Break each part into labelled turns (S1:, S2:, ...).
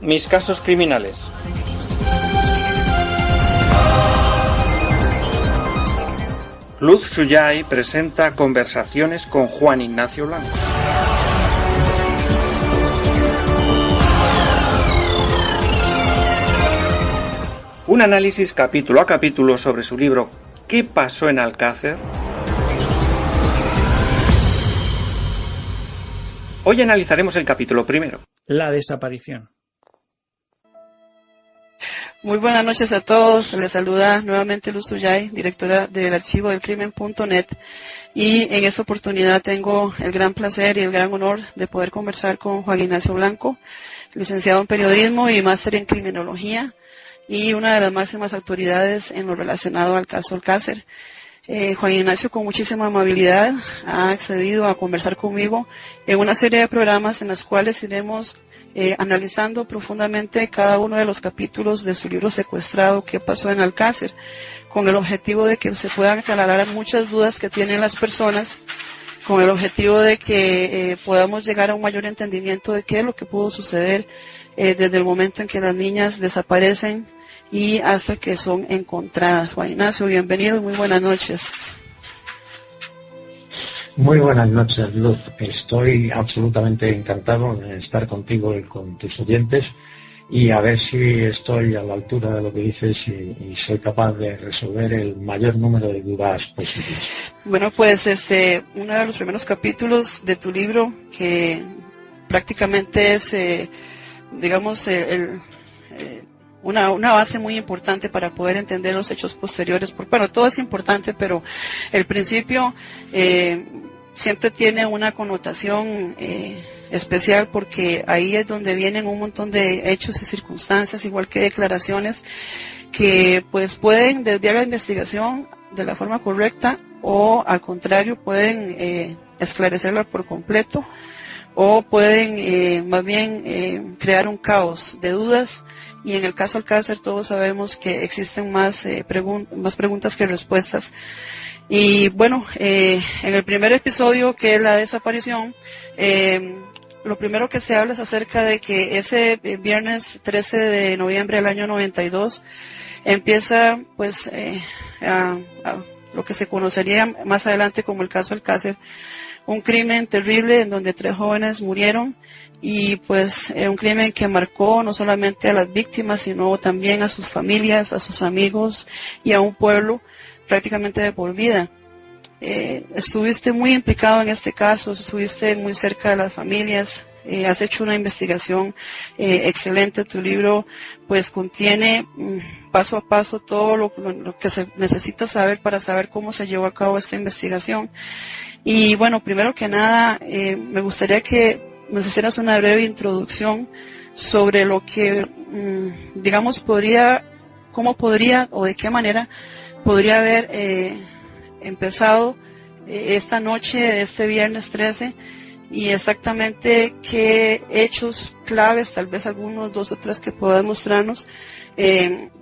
S1: Mis casos criminales. Luz Suyay presenta Conversaciones con Juan Ignacio Blanco. Un análisis capítulo a capítulo sobre su libro ¿Qué pasó en Alcácer? Hoy analizaremos el capítulo primero.
S2: La desaparición.
S3: Muy buenas noches a todos. Les saluda nuevamente Luz Suyay, directora del archivo del crimen.net, y en esta oportunidad tengo el gran placer y el gran honor de poder conversar con Juan Ignacio Blanco, licenciado en periodismo y máster en criminología y una de las máximas autoridades en lo relacionado al caso Alcácer. Juan Ignacio, con muchísima amabilidad, ha accedido a conversar conmigo en una serie de programas en los cuales iremos analizando profundamente cada uno de los capítulos de su libro Secuestrado, ¿Qué pasó en Alcácer?, con el objetivo de que se puedan aclarar muchas dudas que tienen las personas, con el objetivo de que podamos llegar a un mayor entendimiento de qué es lo que pudo suceder desde el momento en que las niñas desaparecen y hasta que son encontradas. Juan Ignacio, bienvenido, muy buenas noches.
S4: Muy buenas noches, Luz. Estoy absolutamente encantado de estar contigo y con tus oyentes y a ver si estoy a la altura de lo que dices y soy capaz de resolver el mayor número de dudas posibles.
S3: Bueno, pues uno de los primeros capítulos de tu libro, que prácticamente es, una base muy importante para poder entender los hechos posteriores. Bueno, todo es importante, pero el principio siempre tiene una connotación especial, porque ahí es donde vienen un montón de hechos y circunstancias, igual que declaraciones, que pues pueden desviar la investigación de la forma correcta o al contrario pueden esclarecerla por completo, o pueden más bien crear un caos de dudas. Y en el caso Alcácer todos sabemos que existen más preguntas que respuestas. Y bueno, en el primer episodio, que es la desaparición, lo primero que se habla es acerca de que ese viernes 13 de noviembre del año 92 empieza pues a lo que se conocería más adelante como el caso Alcácer, un crimen terrible en donde 3 jóvenes murieron, y pues un crimen que marcó no solamente a las víctimas, sino también a sus familias, a sus amigos y a un pueblo prácticamente de por vida. Estuviste muy implicado en este caso, estuviste muy cerca de las familias, has hecho una investigación excelente. Tu libro pues contiene paso a paso todo lo que se necesita saber para saber cómo se llevó a cabo esta investigación. Y bueno, primero que nada, me gustaría que nos hicieras una breve introducción sobre lo que, cómo podría o de qué manera podría haber empezado esta noche de este viernes 13, y exactamente qué hechos claves, tal vez algunos 2 o 3 que puedas mostrarnos,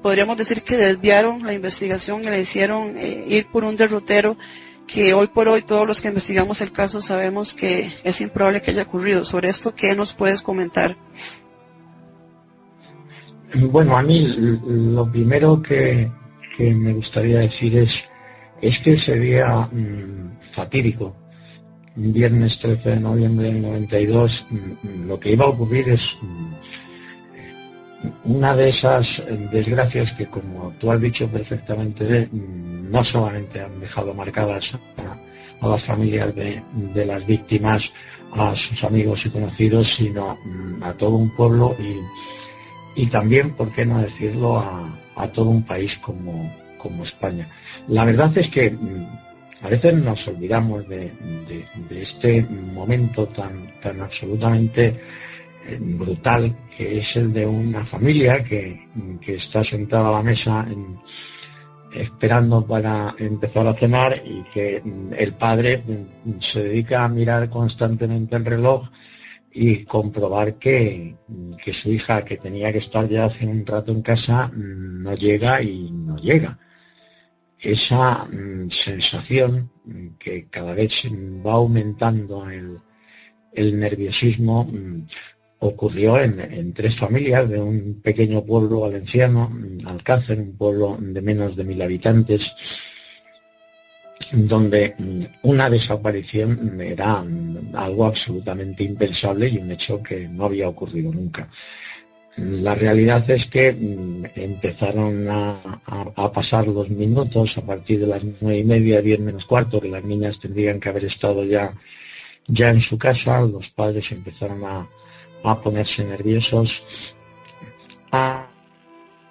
S3: podríamos decir que desviaron la investigación y le hicieron ir por un derrotero que hoy por hoy todos los que investigamos el caso sabemos que es improbable que haya ocurrido. Sobre esto, ¿qué nos puedes comentar?
S4: Bueno, a mí lo primero que me gustaría decir es que ese día fatídico, viernes 13 de noviembre del 92, lo que iba a ocurrir es una de esas desgracias que, como tú has dicho perfectamente, no solamente han dejado marcadas a las familias de las víctimas, a sus amigos y conocidos, sino a todo un pueblo y también, por qué no decirlo, a todo un país como España. La verdad es que a veces nos olvidamos de este momento tan absolutamente brutal, que es el de una familia que está sentada a la mesa esperando para empezar a cenar, y que el padre se dedica a mirar constantemente el reloj y comprobar que su hija, que tenía que estar ya hace un rato en casa, no llega. Esa sensación que cada vez va aumentando el nerviosismo, ocurrió en 3 familias de un pequeño pueblo valenciano, Alcácer, un pueblo de menos de 1000 habitantes, donde una desaparición era algo absolutamente impensable y un hecho que no había ocurrido nunca. La realidad es que empezaron a pasar los minutos a partir de las 9:30, 10 menos cuarto, que las niñas tendrían que haber estado ya en su casa. Los padres empezaron a ponerse nerviosos.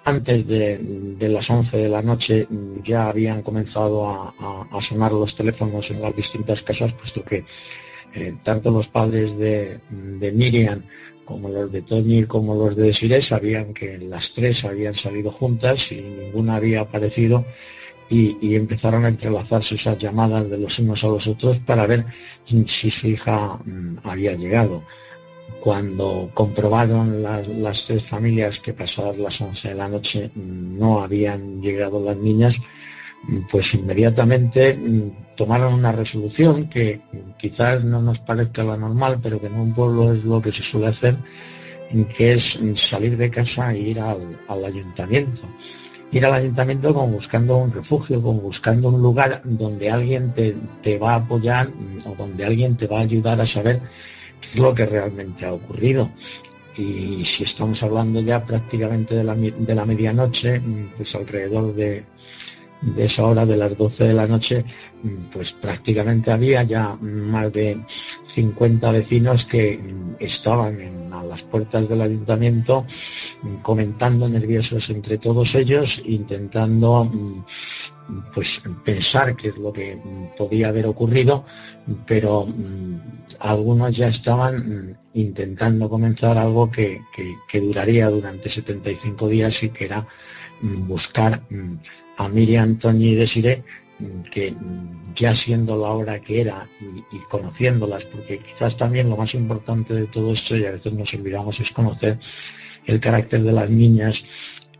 S4: Antes de las 11 de la noche ya habían comenzado a sonar los teléfonos en las distintas casas, puesto que tanto los padres de Miriam como los de Toñi como los de Desiré sabían que las 3 habían salido juntas y ninguna había aparecido, y empezaron a entrelazarse esas llamadas de los unos a los otros para ver si su hija había llegado. Cuando comprobaron las 3 familias que pasadas las 11 de la noche no habían llegado las niñas, pues inmediatamente tomaron una resolución que quizás no nos parezca la normal, pero que en un pueblo es lo que se suele hacer, que es salir de casa e ir al ayuntamiento. Ir al ayuntamiento como buscando un refugio, como buscando un lugar donde alguien te va a apoyar o donde alguien te va a ayudar a saber qué es lo que realmente ha ocurrido. Y si estamos hablando ya prácticamente de la medianoche, pues alrededor de esa hora, de las 12 de la noche, pues prácticamente había ya más de 50 vecinos que estaban a las puertas del ayuntamiento comentando nerviosos entre todos ellos, intentando pues pensar qué es lo que podía haber ocurrido, pero algunos ya estaban intentando comenzar algo que duraría durante 75 días y que era buscar a Miriam, Toñi y Desiré, que ya siendo la hora que era y conociéndolas, porque quizás también lo más importante de todo esto, y a veces nos olvidamos, es conocer el carácter de las niñas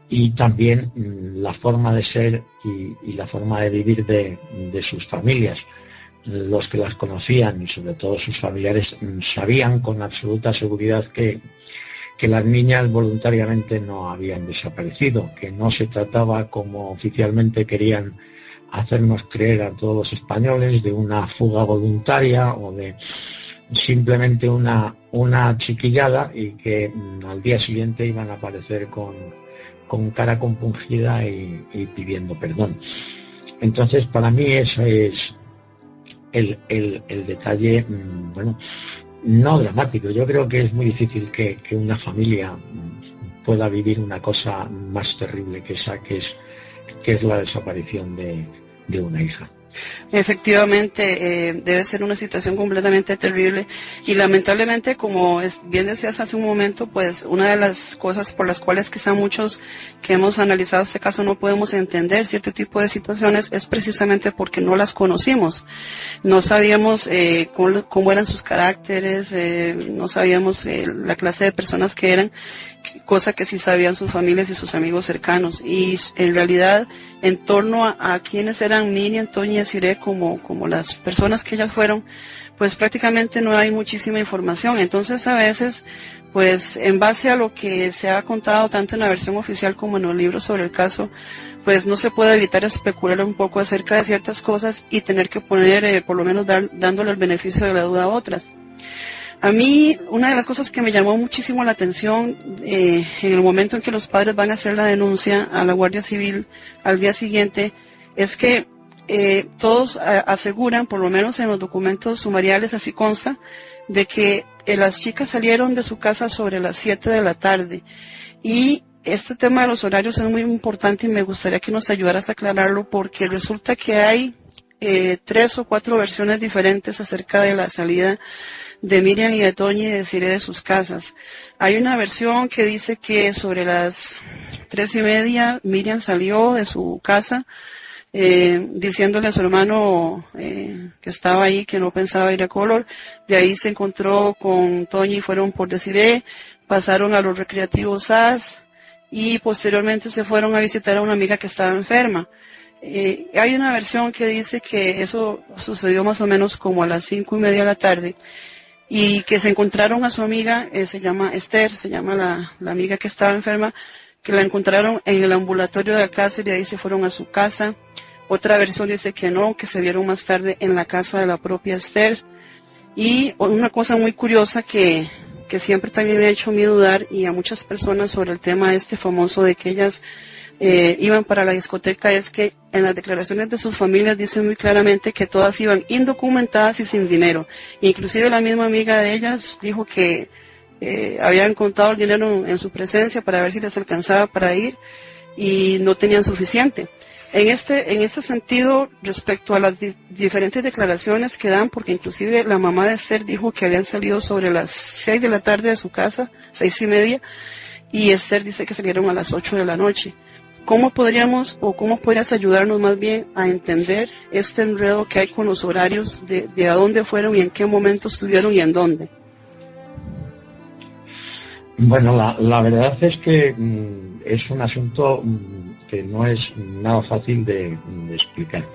S4: y también la forma de ser y la forma de vivir de sus familias. Los que las conocían y sobre todo sus familiares sabían con absoluta seguridad que las niñas voluntariamente no habían desaparecido, que no se trataba, como oficialmente querían hacernos creer a todos los españoles, de una fuga voluntaria o de simplemente una chiquillada, y que al día siguiente iban a aparecer con cara compungida y pidiendo perdón. Entonces, para mí ese es el detalle, bueno, no dramático. Yo creo que es muy difícil que una familia pueda vivir una cosa más terrible que esa, que es la desaparición de una hija.
S3: Efectivamente, debe ser una situación completamente terrible y lamentablemente, como bien decías hace un momento, pues una de las cosas por las cuales quizá muchos que hemos analizado este caso no podemos entender cierto tipo de situaciones es precisamente porque no las conocimos. No sabíamos cómo eran sus caracteres, no sabíamos la clase de personas que eran, cosa que sí sabían sus familias y sus amigos cercanos. Y en realidad, en torno a quienes eran Miriam, Toñi y Desiré, como las personas que ellas fueron, pues prácticamente no hay muchísima información. Entonces, a veces, pues en base a lo que se ha contado tanto en la versión oficial como en los libros sobre el caso, pues no se puede evitar especular un poco acerca de ciertas cosas y tener que poner, por lo menos dándole el beneficio de la duda a otras. A mí, una de las cosas que me llamó muchísimo la atención en el momento en que los padres van a hacer la denuncia a la Guardia Civil al día siguiente, es que todos aseguran, por lo menos en los documentos sumariales así consta, de que las chicas salieron de su casa sobre las 7 de la tarde. Y este tema de los horarios es muy importante y me gustaría que nos ayudaras a aclararlo, porque resulta que hay 3 o 4 versiones diferentes acerca de la salida de Miriam y de Toñi y de Desiré de sus casas. Hay una versión que dice que sobre las 3:30 Miriam salió de su casa diciéndole a su hermano que estaba ahí, que no pensaba ir a Color. De ahí se encontró con Toñi y fueron por Desiré, pasaron a los recreativos SAS y posteriormente se fueron a visitar a una amiga que estaba enferma. Hay una versión que dice que eso sucedió más o menos como a las 5:30 de la tarde. y que se encontraron a su amiga, se llama Esther, se llama la amiga que estaba enferma, que la encontraron en el ambulatorio de Alcácer y ahí se fueron a su casa. Otra versión dice que no, que se vieron más tarde en la casa de la propia Esther. Y una cosa muy curiosa que siempre también me ha hecho a mí dudar y a muchas personas sobre el tema este famoso de que ellas iban para la discoteca, es que en las declaraciones de sus familias dicen muy claramente que todas iban indocumentadas y sin dinero. Inclusive la misma amiga de ellas dijo que habían contado el dinero en su presencia para ver si les alcanzaba para ir y no tenían suficiente. En este sentido, respecto a las diferentes declaraciones que dan, porque inclusive la mamá de Esther dijo que habían salido sobre las 6 de la tarde de su casa, 6:30, y Esther dice que salieron a las 8 de la noche. ¿Cómo podríamos, o cómo podrías ayudarnos más bien a entender este enredo que hay con los horarios de a dónde fueron y en qué momento estuvieron y en dónde?
S4: Bueno, la verdad es que es un asunto que no es nada fácil de explicar,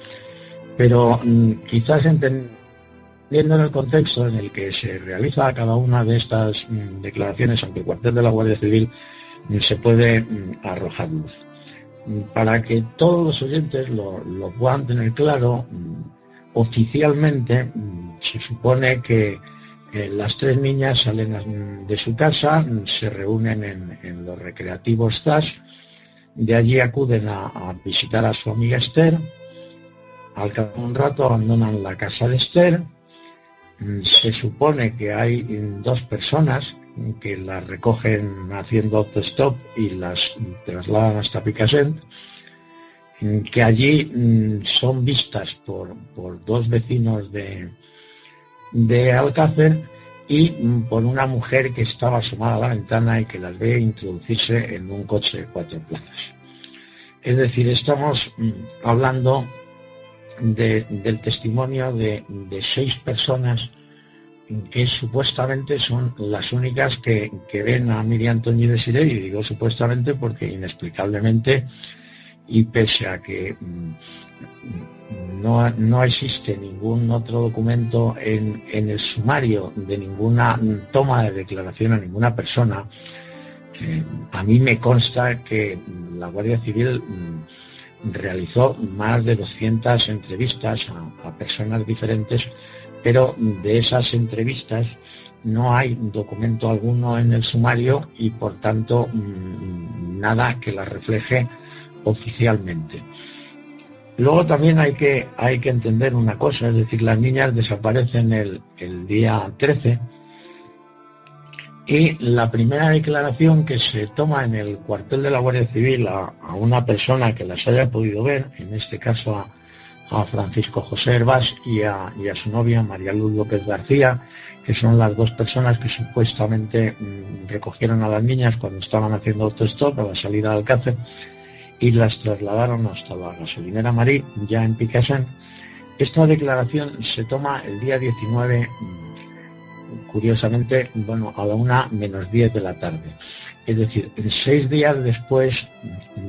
S4: pero quizás entendiendo el contexto en el que se realiza cada una de estas declaraciones ante el cuartel de la Guardia Civil, se puede arrojar luz. Para que todos los oyentes lo puedan tener claro, oficialmente se supone que las tres niñas salen de su casa, se reúnen en los recreativos ZAS, de allí acuden a visitar a su amiga Esther, al cabo de un rato abandonan la casa de Esther, se supone que hay dos personas que las recogen haciendo autostop y las trasladan hasta Picassent, que allí son vistas por dos vecinos de Alcácer y por una mujer que estaba asomada a la ventana y que las ve introducirse en un coche de 4 plazas. Es decir, estamos hablando del testimonio de 6 personas que supuestamente son las únicas que ven a Miriam Toñi Desiré, y digo supuestamente porque inexplicablemente, y pese a que no existe ningún otro documento en el sumario de ninguna toma de declaración a ninguna persona, a mí me consta que la Guardia Civil realizó más de 200 entrevistas a personas diferentes, pero de esas entrevistas no hay documento alguno en el sumario y por tanto nada que las refleje oficialmente. Luego también hay que entender una cosa, es decir, las niñas desaparecen el día 13 y la primera declaración que se toma en el cuartel de la Guardia Civil a una persona que las haya podido ver, en este caso a Francisco José Hervás y a su novia María Luz López García, que son las dos personas que supuestamente recogieron a las niñas cuando estaban haciendo autostop a la salida de Alcácer y las trasladaron hasta la gasolinera Marí, ya en Picassent. Esta declaración se toma el día 19, curiosamente, a la 1:10 de la tarde. Es decir, 6 días después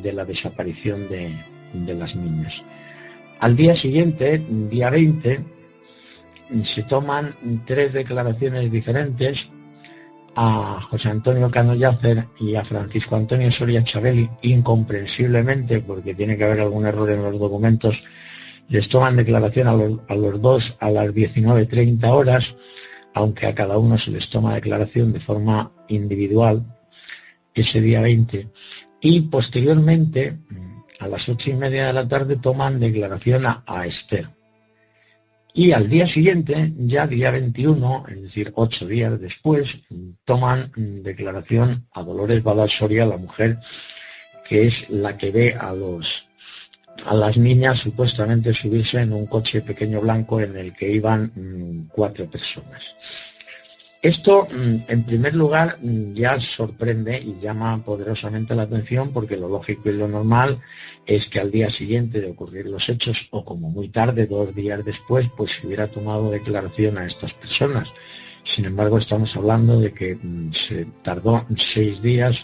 S4: de la desaparición de las niñas. Al día siguiente, día 20, se toman 3 declaraciones diferentes a José Antonio Cano Yácer y a Francisco Antonio Soria Chabeli, incomprensiblemente, porque tiene que haber algún error en los documentos. Les toman declaración a los dos a las 19:30 horas, aunque a cada uno se les toma declaración de forma individual ese día 20, y posteriormente a las 8:30 de la tarde toman declaración a Esther. Y al día siguiente, ya día 21, es decir, 8 días después, toman declaración a Dolores Badal Soria, la mujer que es la que ve a las niñas supuestamente subirse en un coche pequeño blanco en el que iban 4 personas. Esto, en primer lugar, ya sorprende y llama poderosamente la atención, porque lo lógico y lo normal es que al día siguiente de ocurrir los hechos, o como muy tarde, 2 días después, pues se hubiera tomado declaración a estas personas. Sin embargo, estamos hablando de que se tardó 6 días,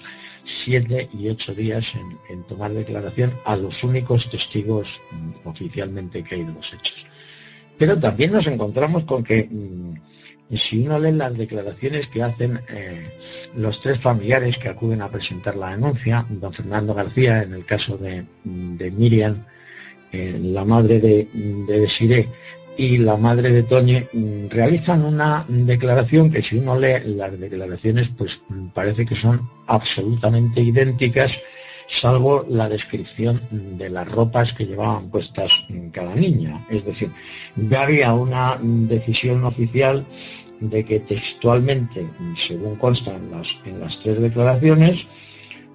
S4: 7 y 8 días en tomar declaración a los únicos testigos oficialmente que hay de los hechos. Pero también nos encontramos con que si uno lee las declaraciones que hacen los tres familiares que acuden a presentar la denuncia, don Fernando García, en el caso de Miriam, la madre de Desiré, y la madre de Toñi, realizan una declaración que, si uno lee las declaraciones, pues parece que son absolutamente idénticas, salvo la descripción de las ropas que llevaban puestas cada niña. Es decir, ya había una decisión oficial de que textualmente, según consta en las tres declaraciones,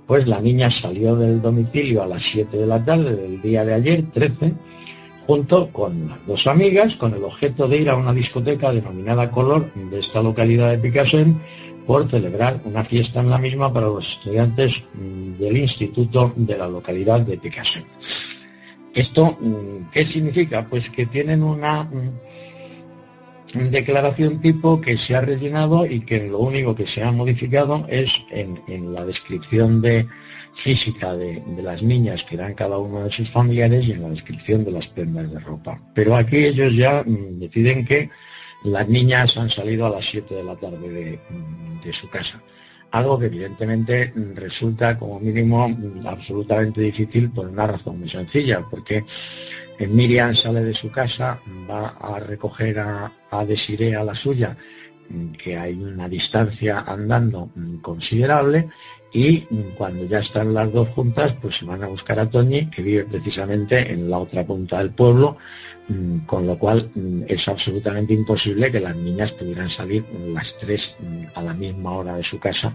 S4: pues la niña salió del domicilio a las 7 de la tarde del día de ayer, 13, junto con las dos amigas, con el objeto de ir a una discoteca denominada Color de esta localidad de Picassent, por celebrar una fiesta en la misma para los estudiantes del instituto de la localidad de Picassent. ¿Esto qué significa? Pues que tienen una declaración tipo que se ha rellenado y que lo único que se ha modificado es en la descripción física de las niñas que dan cada uno de sus familiares y en la descripción de las prendas de ropa. Pero aquí ellos ya deciden que las niñas han salido a las 7 de la tarde de su casa. Algo que evidentemente resulta como mínimo absolutamente difícil por una razón muy sencilla, porque Miriam sale de su casa, va a recoger a Desiré, a la suya, que hay una distancia andando considerable, y cuando ya están las dos juntas, pues se van a buscar a Toñi, que vive precisamente en la otra punta del pueblo, con lo cual es absolutamente imposible que las niñas pudieran salir las tres a la misma hora de su casa,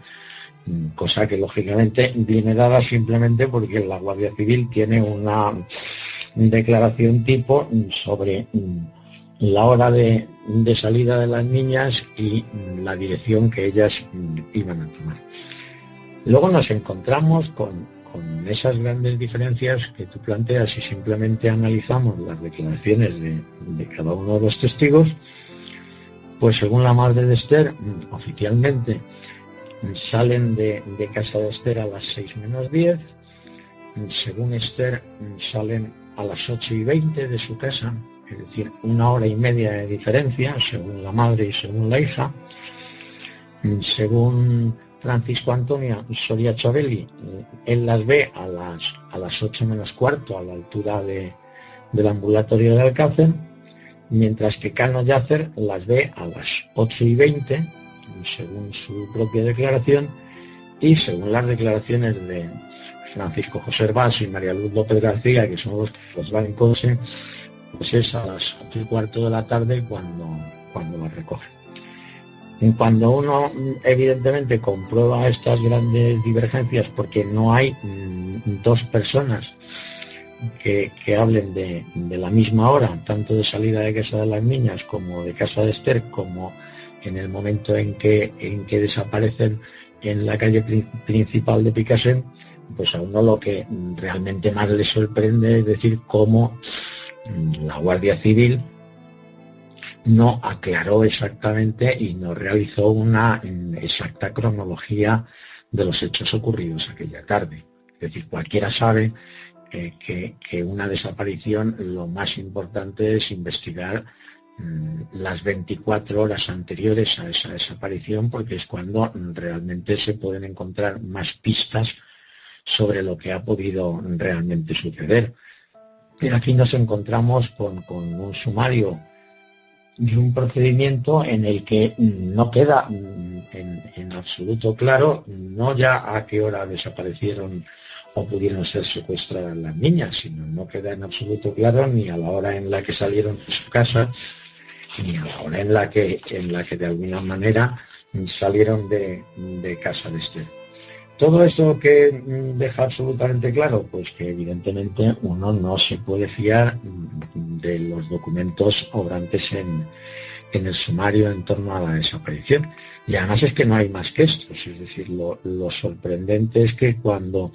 S4: cosa que lógicamente viene dada simplemente porque la Guardia Civil tiene una declaración tipo sobre la hora de salida de las niñas y la dirección que ellas iban a tomar. Luego nos encontramos con esas grandes diferencias que tú planteas si simplemente analizamos las declaraciones de cada uno de los testigos. Pues según la madre de Esther, oficialmente salen de casa de Esther a las 6:10. Según Esther, salen a las 8:20 de su casa, es decir, 1 hora y media de diferencia, según la madre y según la hija. Según Francisco Antonio Soria Chabeli, él las ve a las 8:15, a la altura del ambulatorio de Alcácer, mientras que Cano Yacer las ve a las 8:20, según su propia declaración, y según las declaraciones de Francisco José Vaz y María Luz López García, que son los van en coche, pues es a las 8:15 de la tarde cuando las recogen. Cuando uno evidentemente comprueba estas grandes divergencias, porque no hay dos personas que hablen de la misma hora, tanto de salida de casa de las niñas como de casa de Esther, como en el momento en que desaparecen en la calle principal de Picassent, pues a uno lo que realmente más le sorprende es decir cómo la Guardia Civil no aclaró exactamente y no realizó una exacta cronología de los hechos ocurridos aquella tarde. Es decir, cualquiera sabe que una desaparición, lo más importante es investigar las 24 horas anteriores a esa desaparición, porque es cuando realmente se pueden encontrar más pistas sobre lo que ha podido realmente suceder. Pero aquí nos encontramos con un sumario y un procedimiento en el que no queda en absoluto claro, no ya a qué hora desaparecieron o pudieron ser secuestradas las niñas, sino no queda en absoluto claro ni a la hora en la que salieron de su casa, ni a la hora en la que de alguna manera salieron de casa de Esther. Todo esto que deja absolutamente claro, pues que evidentemente uno no se puede fiar de los documentos obrantes en el sumario en torno a la desaparición. Y además es que no hay más que estos, es decir, lo sorprendente es que cuando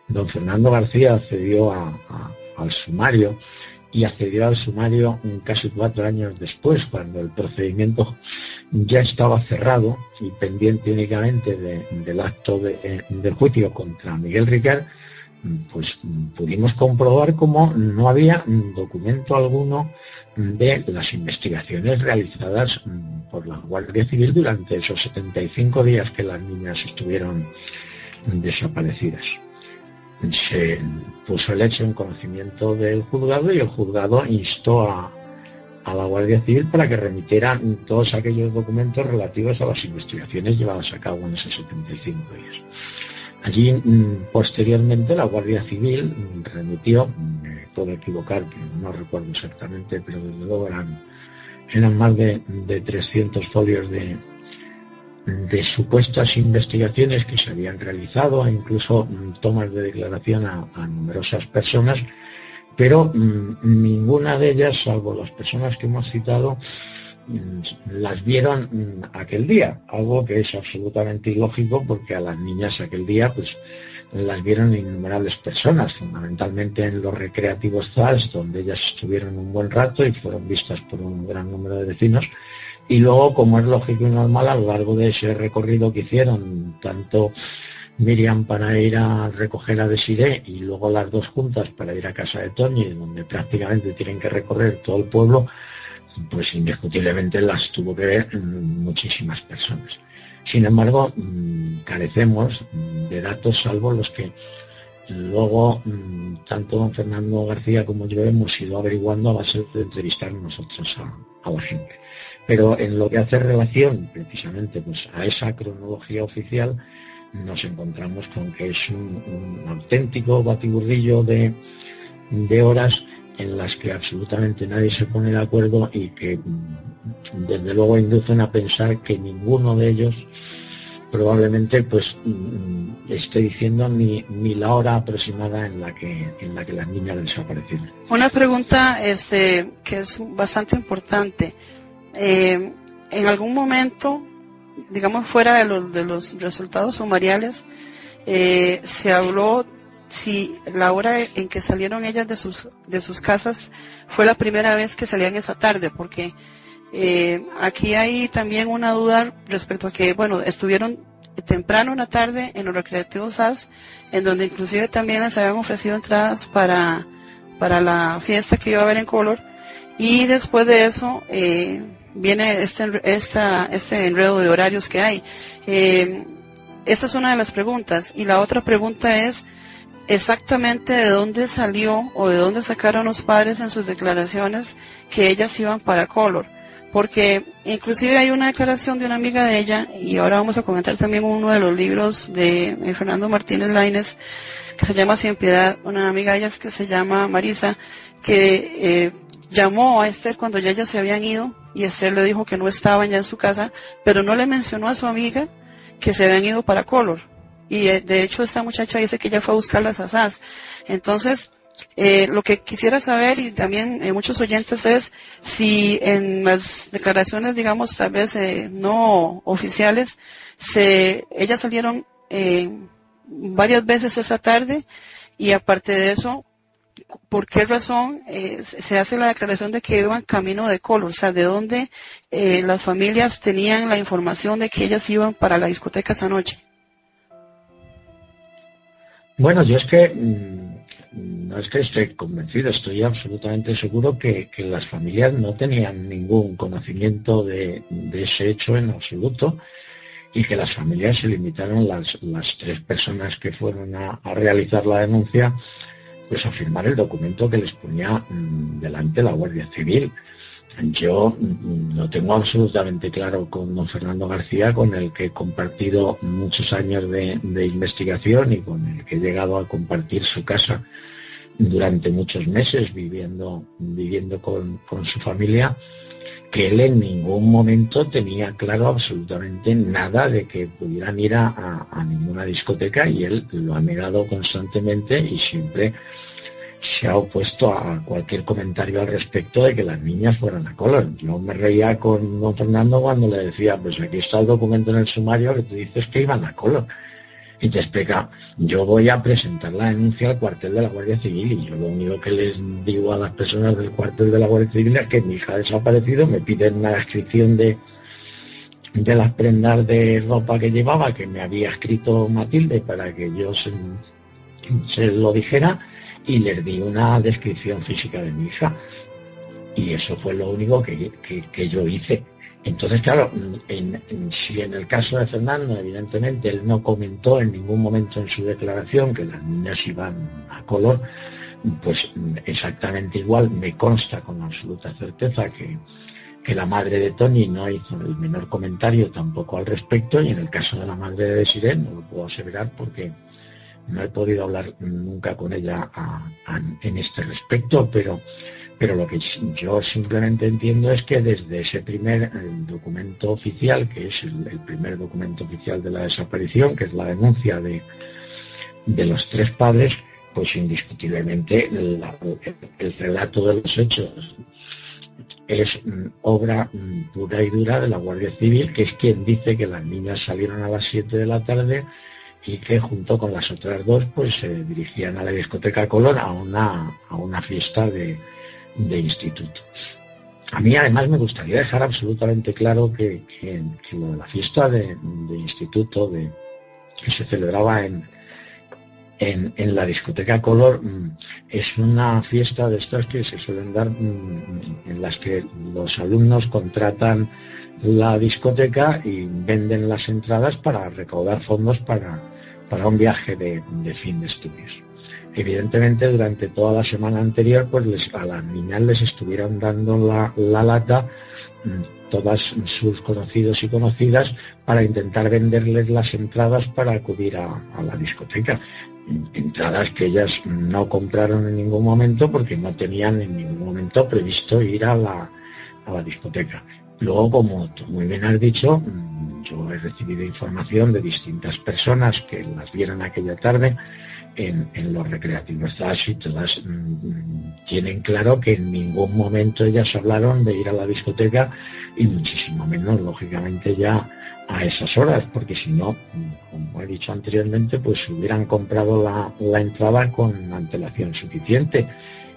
S4: don Fernando García accedió al sumario, y accedió al sumario casi 4 años después, cuando el procedimiento ya estaba cerrado y pendiente únicamente del acto del juicio contra Miguel Ricard, pues pudimos comprobar cómo no había documento alguno de las investigaciones realizadas por la Guardia Civil durante esos 75 días que las niñas estuvieron desaparecidas. Se puso el hecho en conocimiento del juzgado y el juzgado instó a la Guardia Civil para que remitieran todos aquellos documentos relativos a las investigaciones llevadas a cabo en esos 75 días. Allí, posteriormente, la Guardia Civil remitió, me puedo equivocar, que no recuerdo exactamente, pero desde luego eran más de 300 folios de supuestas investigaciones que se habían realizado, e incluso tomas de declaración a numerosas personas, pero ninguna de ellas, salvo las personas que hemos citado, las vieron aquel día, algo que es absolutamente ilógico, porque a las niñas aquel día pues las vieron innumerables personas, fundamentalmente en los recreativos ZAS, donde ellas estuvieron un buen rato y fueron vistas por un gran número de vecinos. Y luego, como es lógico y normal, a lo largo de ese recorrido que hicieron, tanto Miriam para ir a recoger a Desiré y luego las dos juntas para ir a casa de Toñi, donde prácticamente tienen que recorrer todo el pueblo, pues indiscutiblemente las tuvo que ver muchísimas personas. Sin embargo, carecemos de datos, salvo los que luego tanto don Fernando García como yo hemos ido averiguando a base de entrevistar nosotros a la gente. Pero en lo que hace relación precisamente pues a esa cronología oficial, nos encontramos con que es un auténtico batiburrillo de horas en las que absolutamente nadie se pone de acuerdo y que desde luego inducen a pensar que ninguno de ellos probablemente pues esté diciendo ni la hora aproximada en la que las niñas desaparecieron.
S3: Una pregunta que es bastante importante. En algún momento, digamos fuera de los resultados sumariales, se habló si la hora en que salieron ellas de sus casas fue la primera vez que salían esa tarde, porque aquí hay también una duda respecto a que, bueno, estuvieron temprano en la tarde en los recreativos SAS, en donde inclusive también les habían ofrecido entradas para la fiesta que iba a haber en Color, y después de eso viene este enredo de horarios que hay. Esa es una de las preguntas, y la otra pregunta es exactamente de dónde salió o de dónde sacaron los padres en sus declaraciones que ellas iban para Color, porque inclusive hay una declaración de una amiga de ella, y ahora vamos a comentar también uno de los libros de Fernando Martínez Lainez, que se llama Sin Piedad, una amiga de ellas que se llama Marisa, que llamó a Esther cuando ya ellas se habían ido, y Esther le dijo que no estaban ya en su casa, pero no le mencionó a su amiga que se habían ido para Color. Y de hecho esta muchacha dice que ella fue a buscarlas a SAS. Entonces, lo que quisiera saber, y también muchos oyentes, es si en las declaraciones, digamos, tal vez no oficiales, ellas salieron varias veces esa tarde, y aparte de eso, ¿por qué razón se hace la declaración de que iban camino de Color? O sea, ¿de dónde las familias tenían la información de que ellas iban para la discoteca esa noche?
S4: Bueno, yo es que no es que esté convencido, estoy absolutamente seguro que las familias no tenían ningún conocimiento de ese hecho en absoluto, y que las familias se limitaron, las tres personas que fueron a realizar la denuncia, pues a firmar el documento que les ponía delante la Guardia Civil. Yo lo tengo absolutamente claro con don Fernando García, con el que he compartido muchos años de investigación y con el que he llegado a compartir su casa durante muchos meses viviendo con su familia, que él en ningún momento tenía claro absolutamente nada de que pudieran ir a ninguna discoteca, y él lo ha negado constantemente y siempre se ha opuesto a cualquier comentario al respecto de que las niñas fueran a Color. Yo me reía con don Fernando cuando le decía, pues aquí está el documento en el sumario que tú dices que iban a Color. Y te explica, yo voy a presentar la denuncia al cuartel de la Guardia Civil, y yo lo único que les digo a las personas del cuartel de la Guardia Civil es que mi hija ha desaparecido, me piden una descripción de las prendas de ropa que llevaba, que me había escrito Matilde, para que yo se lo dijera, y les di una descripción física de mi hija. Y eso fue lo único que yo hice. Entonces, claro, si en el caso de Fernando, evidentemente, él no comentó en ningún momento en su declaración que las niñas iban a color, pues exactamente igual me consta con absoluta certeza que la madre de Tony no hizo el menor comentario tampoco al respecto, y en el caso de la madre de Desiree no lo puedo aseverar porque no he podido hablar nunca con ella en este respecto, pero lo que yo simplemente entiendo es que desde ese primer documento oficial, que es el primer documento oficial de la desaparición, que es la denuncia de los tres padres, pues indiscutiblemente el relato de los hechos es obra pura y dura de la Guardia Civil, que es quien dice que las niñas salieron a las 7 de la tarde y que junto con las otras dos pues se dirigían a la discoteca Color a una fiesta de instituto. A mí además me gustaría dejar absolutamente claro que lo de la fiesta de instituto que se celebraba en la discoteca Color es una fiesta de estas que se suelen dar en las que los alumnos contratan la discoteca y venden las entradas para recaudar fondos para un viaje de fin de estudios. Evidentemente durante toda la semana anterior pues a las niñas les estuvieron dando la lata todas sus conocidos y conocidas para intentar venderles las entradas para acudir a la discoteca. Entradas que ellas no compraron en ningún momento porque no tenían en ningún momento previsto ir a la discoteca. Luego, como tú muy bien has dicho, yo he recibido información de distintas personas que las vieron aquella tarde en los recreativos y todas tienen claro que en ningún momento ellas hablaron de ir a la discoteca y muchísimo menos, lógicamente, ya a esas horas, porque si no, como he dicho anteriormente, pues hubieran comprado la entrada con antelación suficiente.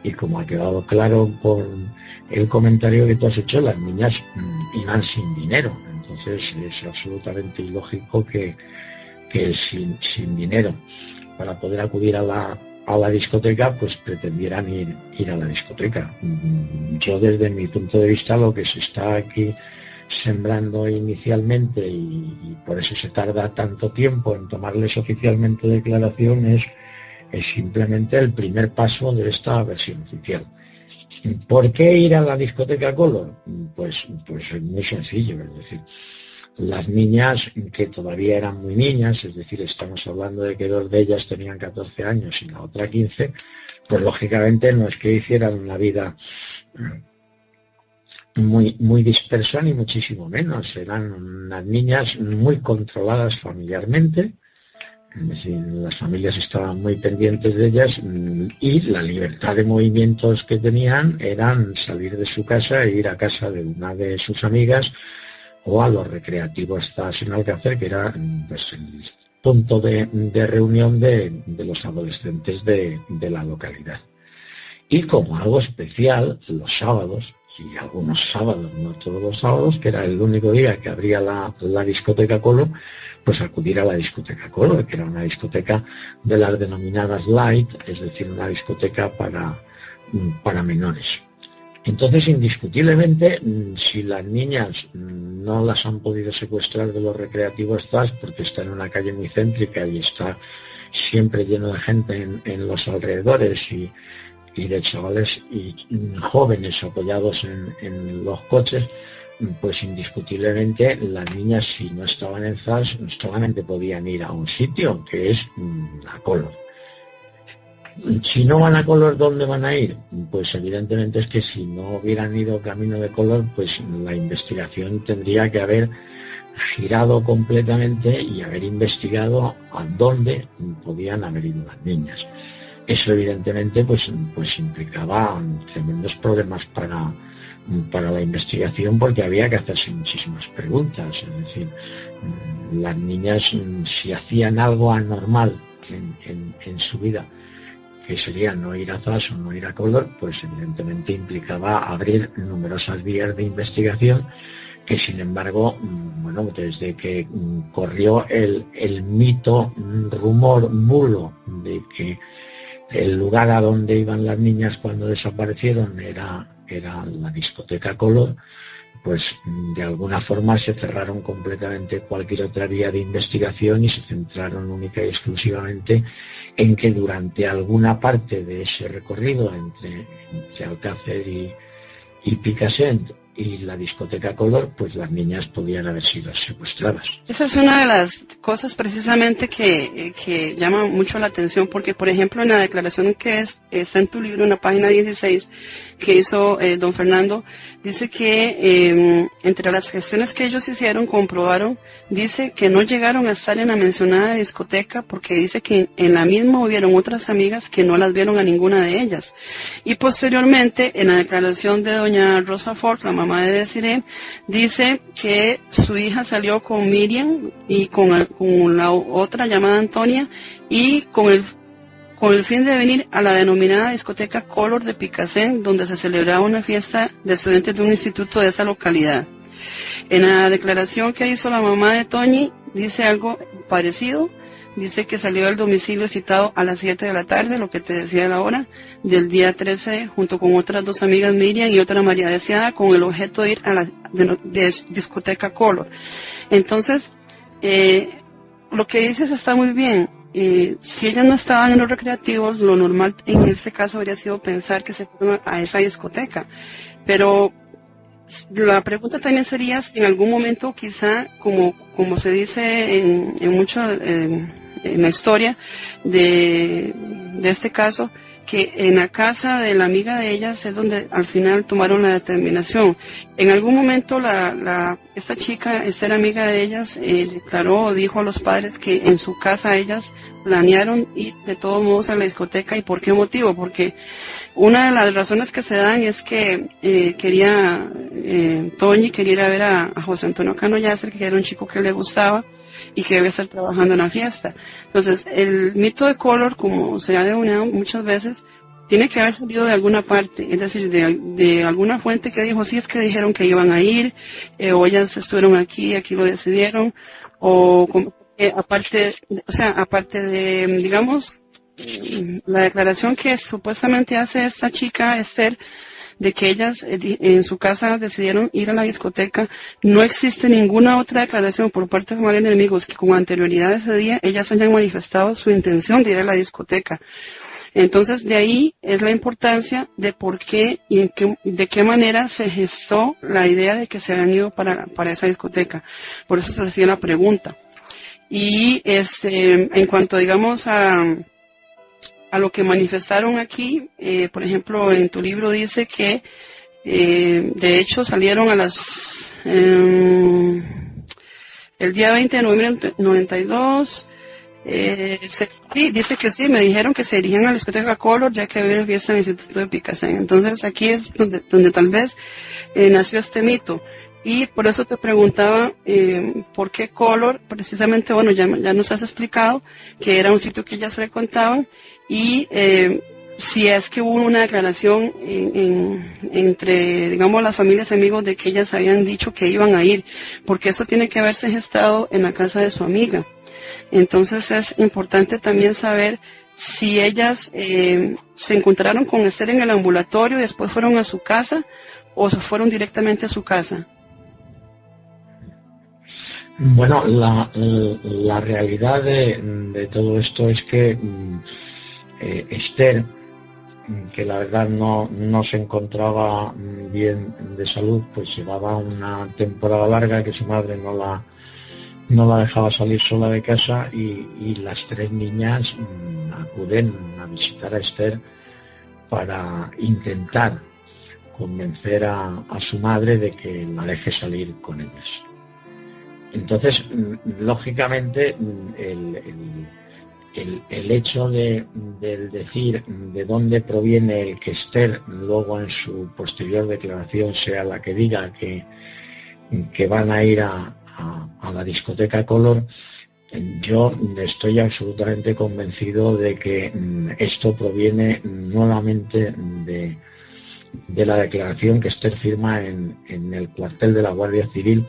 S4: Y como ha quedado claro por el comentario que tú has hecho, las niñas iban sin dinero. Entonces es absolutamente ilógico que sin dinero para poder acudir a la discoteca, pues pretendieran ir a la discoteca. Yo desde mi punto de vista lo que se está aquí sembrando inicialmente y por eso se tarda tanto tiempo en tomarles oficialmente declaración es simplemente el primer paso de esta versión oficial. ¿Por qué ir a la discoteca Color? Pues es muy sencillo, es decir, las niñas que todavía eran muy niñas, es decir, estamos hablando de que dos de ellas tenían 14 años y la otra 15, pues lógicamente no es que hicieran una vida muy dispersa ni muchísimo menos, eran unas niñas muy controladas familiarmente. Es decir, las familias estaban muy pendientes de ellas y la libertad de movimientos que tenían eran salir de su casa e ir a casa de una de sus amigas o a los recreativos en Alcácer, que era pues, el punto de reunión de los adolescentes de la localidad. Y como algo especial, los sábados, y algunos sábados, no todos los sábados, que era el único día que abría la discoteca Color, pues acudir a la discoteca Color, que era una discoteca de las denominadas light, es decir, una discoteca para menores. Entonces, indiscutiblemente, si las niñas no las han podido secuestrar de los recreativos ZAS, porque está en una calle muy céntrica y está siempre lleno de gente en los alrededores y de chavales y jóvenes apoyados en los coches, pues indiscutiblemente las niñas, si no estaban en ZAS, solamente podían ir a un sitio, que es a Color. Si no van a Color, ¿dónde van a ir? Pues evidentemente es que si no hubieran ido camino de Color, pues la investigación tendría que haber girado completamente y haber investigado a dónde podían haber ido las niñas. Eso evidentemente pues implicaba tremendos problemas para la investigación, porque había que hacerse muchísimas preguntas. Es decir, las niñas, si hacían algo anormal en su vida, que sería no ir a ZAS o no ir a Color, pues evidentemente implicaba abrir numerosas vías de investigación que, sin embargo, desde que corrió el mito, rumor, bulo de que el lugar a donde iban las niñas cuando desaparecieron era la discoteca Color, pues de alguna forma se cerraron completamente cualquier otra vía de investigación y se centraron única y exclusivamente en que durante alguna parte de ese recorrido entre Alcácer y Picassent y la discoteca Color, pues las niñas podían haber sido secuestradas.
S3: Esa es una de las cosas precisamente que llama mucho la atención, porque por ejemplo en la declaración que está en tu libro, en la página 16, que hizo don Fernando, dice que entre las gestiones que ellos hicieron, comprobaron, dice que no llegaron a estar en la mencionada discoteca, porque dice que en la misma hubieron otras amigas que no las vieron a ninguna de ellas. Y posteriormente, en la declaración de doña Rosa Ford, la mamá de Desiree, dice que su hija salió con Miriam y con la otra llamada Antonia, y con el fin de venir a la denominada discoteca Color de Picassent, donde se celebraba una fiesta de estudiantes de un instituto de esa localidad. En la declaración que hizo la mamá de Toñi, dice algo parecido. Dice que salió del domicilio citado a las 7 de la tarde, lo que te decía la hora, del día 13, junto con otras dos amigas, Miriam y otra María Deseada, con el objeto de ir a la discoteca Color. Entonces, lo que dices está muy bien. Si ellas no estaban en los recreativos, lo normal en este caso habría sido pensar que se fueron a esa discoteca. Pero la pregunta también sería si en algún momento quizá, como se dice en mucho en la historia de este caso, que en la casa de la amiga de ellas es donde al final tomaron la determinación. En algún momento esta chica, esta era amiga de ellas, declaró o dijo a los padres que en su casa ellas planearon ir de todos modos a la discoteca. ¿Y por qué motivo? Porque una de las razones que se dan es que Toñi quería ir a ver a José Antonio Cano Yasser, que era un chico que le gustaba y que debe estar trabajando en la fiesta. Entonces, el mito de Color, como se ha denunciado muchas veces, tiene que haber salido de alguna parte, es decir, de alguna fuente que dijo, sí, es que dijeron que iban a ir, o ellas estuvieron aquí lo decidieron, o aparte de, digamos, la declaración que supuestamente hace esta chica, Esther, de que ellas en su casa decidieron ir a la discoteca, no existe ninguna otra declaración por parte de familia y enemigos que con anterioridad a ese día ellas hayan manifestado su intención de ir a la discoteca. Entonces, de ahí es la importancia de por qué y de qué manera se gestó la idea de que se habían ido para esa discoteca. Por eso se hacía la pregunta. Y en cuanto, digamos, a lo que manifestaron aquí, por ejemplo, en tu libro dice que, de hecho, salieron el día 20 de noviembre del 92, sí, dice que sí, me dijeron que se dirigían a la discoteca Color, ya que había una fiesta en el Instituto de Picassent. Entonces, aquí es donde tal vez nació este mito. Y por eso te preguntaba por qué Color, precisamente, bueno, ya nos has explicado que era un sitio que ellas frecuentaban, y si es que hubo una declaración entre, digamos, las familias y amigos de que ellas habían dicho que iban a ir, porque eso tiene que haberse gestado en la casa de su amiga. Entonces es importante también saber si ellas se encontraron con Esther en el ambulatorio y después fueron a su casa, o se fueron directamente a su casa.
S4: Bueno, la realidad de todo esto es que Esther, que la verdad no se encontraba bien de salud, pues llevaba una temporada larga que su madre no la dejaba salir sola de casa, y las tres niñas acuden a visitar a Esther para intentar convencer a su madre de que la deje salir con ellas. Entonces, lógicamente, el hecho de decir de dónde proviene el que Esther luego en su posterior declaración sea la que diga que van a ir a la discoteca Color, yo estoy absolutamente convencido de que esto proviene nuevamente de la declaración que Esther firma en el cuartel de la Guardia Civil,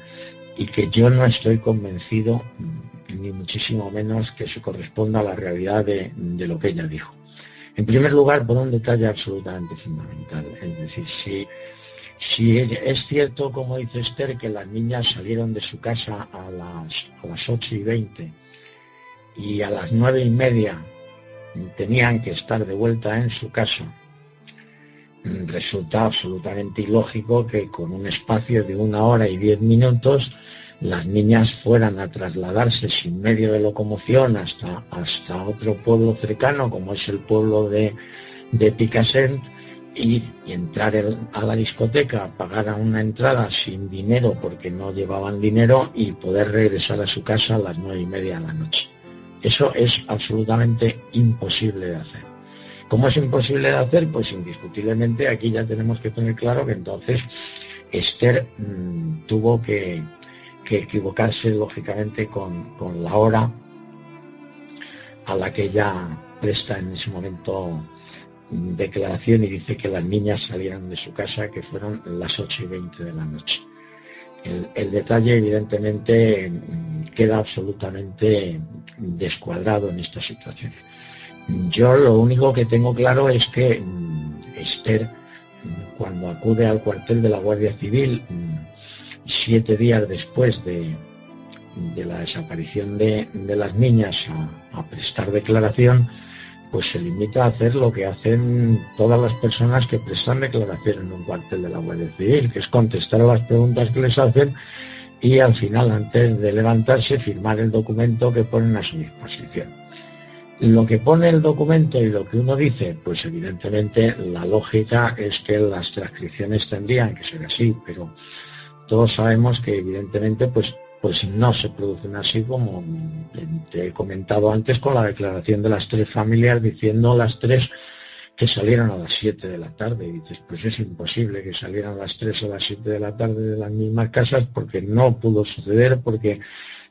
S4: y que yo no estoy convencido ni muchísimo menos que se corresponda a la realidad de lo que ella dijo. En primer lugar, por un detalle absolutamente fundamental, es decir, si es cierto, como dice Esther, que las niñas salieron de su casa a las 8:20 y a las 9:30 tenían que estar de vuelta en su casa, resulta absolutamente ilógico que con un espacio de 1 hora y 10 minutos las niñas fueran a trasladarse sin medio de locomoción hasta otro pueblo cercano, como es el pueblo de Picassent, y entrar a la discoteca, pagar una entrada sin dinero porque no llevaban dinero y poder regresar a su casa a las 9:30 de la noche. Eso es absolutamente imposible de hacer. ¿Cómo es imposible de hacer? Pues indiscutiblemente aquí ya tenemos que tener claro que entonces Esther tuvo que equivocarse lógicamente con la hora a la que ella presta en ese momento declaración y dice que las niñas salieron de su casa, que fueron las 8:20 de la noche. El detalle evidentemente queda absolutamente descuadrado en esta situación. Yo lo único que tengo claro es que Esther, cuando acude al cuartel de la Guardia Civil 7 días después de la desaparición de las niñas a prestar declaración, pues se limita a hacer lo que hacen todas las personas que prestan declaración en un cuartel de la Guardia Civil, que es contestar a las preguntas que les hacen y al final, antes de levantarse, firmar el documento que ponen a su disposición. Lo que pone el documento y lo que uno dice, pues evidentemente la lógica es que las transcripciones tendrían que ser así, pero todos sabemos que evidentemente pues no se producen así, como te he comentado antes con la declaración de las 3 familias, diciendo las 3 que salieron a las 7 de la tarde. Y dices, pues es imposible que salieran las 3 a las 7 de la tarde de las mismas casas, porque no pudo suceder, porque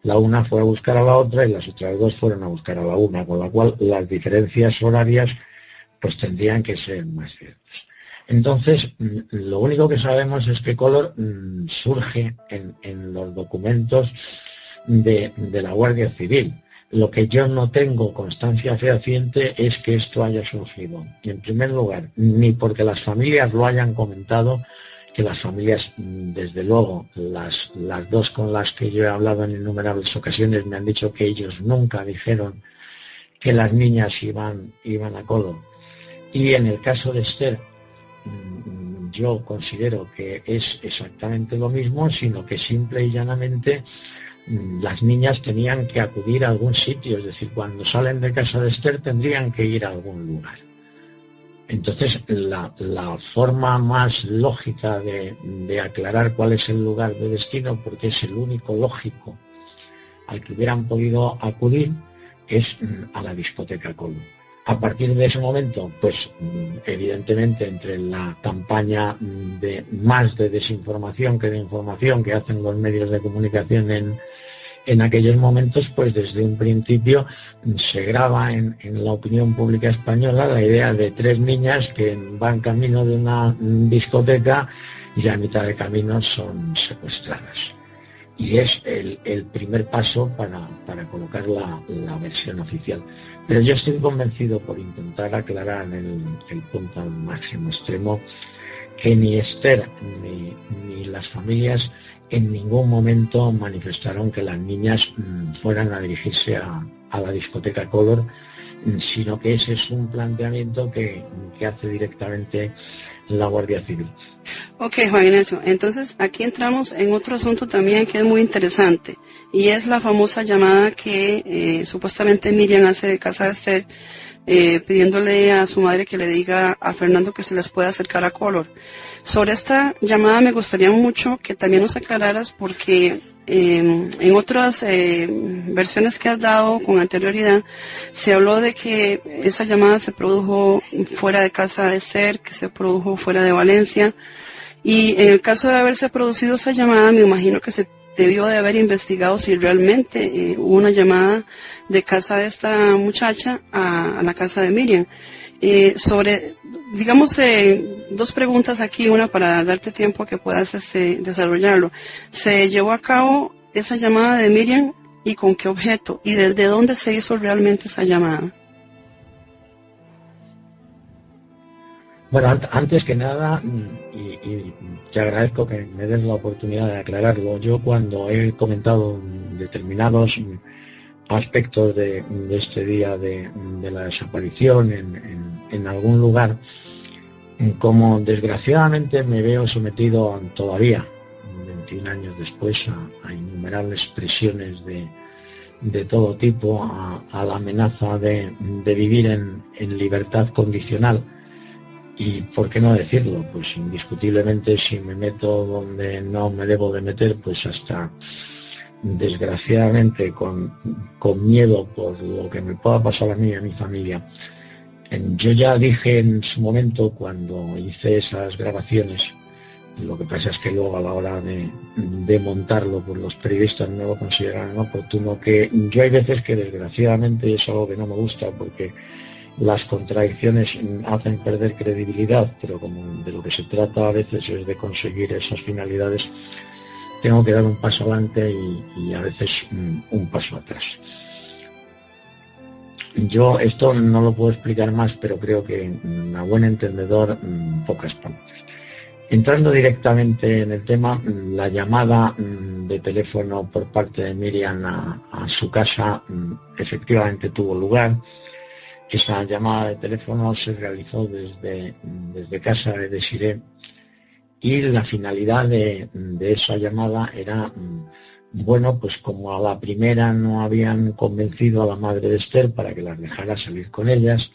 S4: la una fue a buscar a la otra y las otras 2 fueron a buscar a la una, con la cual las diferencias horarias pues tendrían que ser más ciertas. Entonces, lo único que sabemos es que Collor surge en los documentos de la Guardia Civil. Lo que yo no tengo constancia fehaciente es que esto haya surgido, en primer lugar, ni porque las familias lo hayan comentado, que las familias, desde luego, las 2 con las que yo he hablado en innumerables ocasiones me han dicho que ellos nunca dijeron que las niñas iban a Collor. Y en el caso de Esther, yo considero que es exactamente lo mismo, sino que simple y llanamente las niñas tenían que acudir a algún sitio, es decir, cuando salen de casa de Esther tendrían que ir a algún lugar. Entonces, la forma más lógica de aclarar cuál es el lugar de destino, porque es el único lógico al que hubieran podido acudir, es a la discoteca Collor. A partir de ese momento, pues evidentemente entre la campaña más de desinformación que de información que hacen los medios de comunicación en aquellos momentos, pues desde un principio se graba en la opinión pública española la idea de 3 niñas que van camino de una discoteca y a mitad de camino son secuestradas. Y es el primer paso para colocar la versión oficial. Pero yo estoy convencido, por intentar aclarar el punto al máximo extremo, que ni Esther ni las familias en ningún momento manifestaron que las niñas fueran a dirigirse a la discoteca Collor, sino que ese es un planteamiento que hace directamente la Guardia Civil.
S3: Ok, Juan Ignacio, entonces aquí entramos en otro asunto también que es muy interesante, y es la famosa llamada que supuestamente Miriam hace de casa de Esther, pidiéndole a su madre que le diga a Fernando que se les pueda acercar a Collor. Sobre esta llamada me gustaría mucho que también nos aclararas, porque en otras versiones que has dado con anterioridad se habló de que esa llamada se produjo fuera de casa de Esther, que se produjo fuera de Valencia, y en el caso de haberse producido esa llamada, me imagino que se debió de haber investigado si realmente hubo una llamada de casa de esta muchacha a la casa de Miriam. Sobre, digamos, 2 preguntas aquí, una para darte tiempo a que puedas desarrollarlo. ¿Se llevó a cabo esa llamada de Miriam y con qué objeto y desde dónde se hizo realmente esa llamada.
S4: Bueno, antes que nada, y te agradezco que me des la oportunidad de aclararlo, yo cuando he comentado determinados aspectos de este día de la desaparición en algún lugar, como desgraciadamente me veo sometido todavía, 21 años después, a innumerables presiones de todo tipo, a la amenaza de vivir en libertad condicional. Y por qué no decirlo, pues indiscutiblemente si me meto donde no me debo de meter, pues hasta desgraciadamente con miedo por lo que me pueda pasar a mí y a mi familia. Yo ya dije en su momento cuando hice esas grabaciones, lo que pasa es que luego a la hora de montarlo, pues los periodistas no lo consideran oportuno, que yo hay veces que desgraciadamente, y es algo que no me gusta porque las contradicciones hacen perder credibilidad, pero como de lo que se trata a veces es de conseguir esas finalidades, tengo que dar un paso adelante y a veces un paso atrás. Yo esto no lo puedo explicar más, pero creo que a buen entendedor, pocas palabras. Entrando directamente en el tema, la llamada de teléfono por parte de Miriam a su casa efectivamente tuvo lugar. Esa llamada de teléfono se realizó desde casa de Desiree y la finalidad de esa llamada era, bueno, pues como a la primera no habían convencido a la madre de Esther para que las dejara salir con ellas,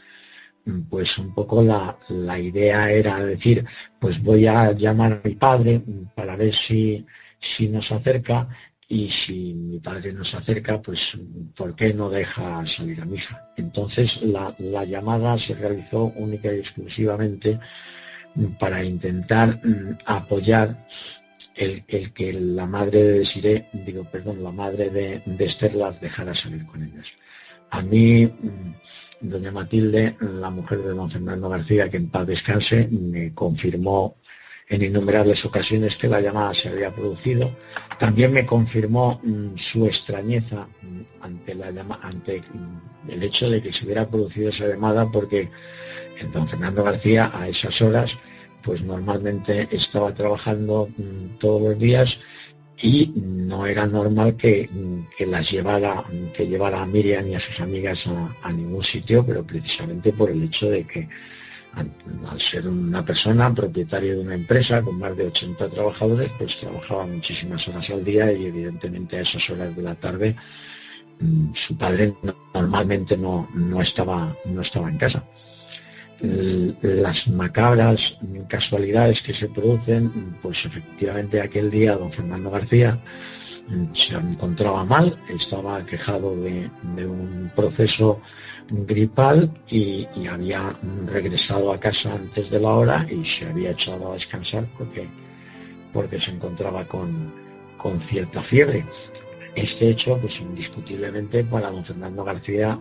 S4: pues un poco la idea era decir, pues voy a llamar a mi padre para ver si nos acerca. Y si mi padre nos acerca, pues ¿por qué no deja salir a mi hija? Entonces la llamada se realizó única y exclusivamente para intentar apoyar el que la madre de Desiree, la madre de Esther las dejara salir con ellas. A mí, doña Matilde, la mujer de don Fernando García, que en paz descanse, me confirmó en innumerables ocasiones que la llamada se había producido. También me confirmó su extrañeza ante el hecho de que se hubiera producido esa llamada, porque don Fernando García a esas horas pues normalmente estaba trabajando todos los días y no era normal que llevara a Miriam y a sus amigas a ningún sitio, pero precisamente por el hecho de que al ser una persona propietaria de una empresa con más de 80 trabajadores, pues trabajaba muchísimas horas al día y evidentemente a esas horas de la tarde su padre normalmente no estaba en casa. Las macabras casualidades que se producen, pues efectivamente aquel día don Fernando García se encontraba mal, estaba quejado de un proceso gripal y había regresado a casa antes de la hora y se había echado a descansar porque se encontraba con cierta fiebre. Este hecho, pues indiscutiblemente para don Fernando García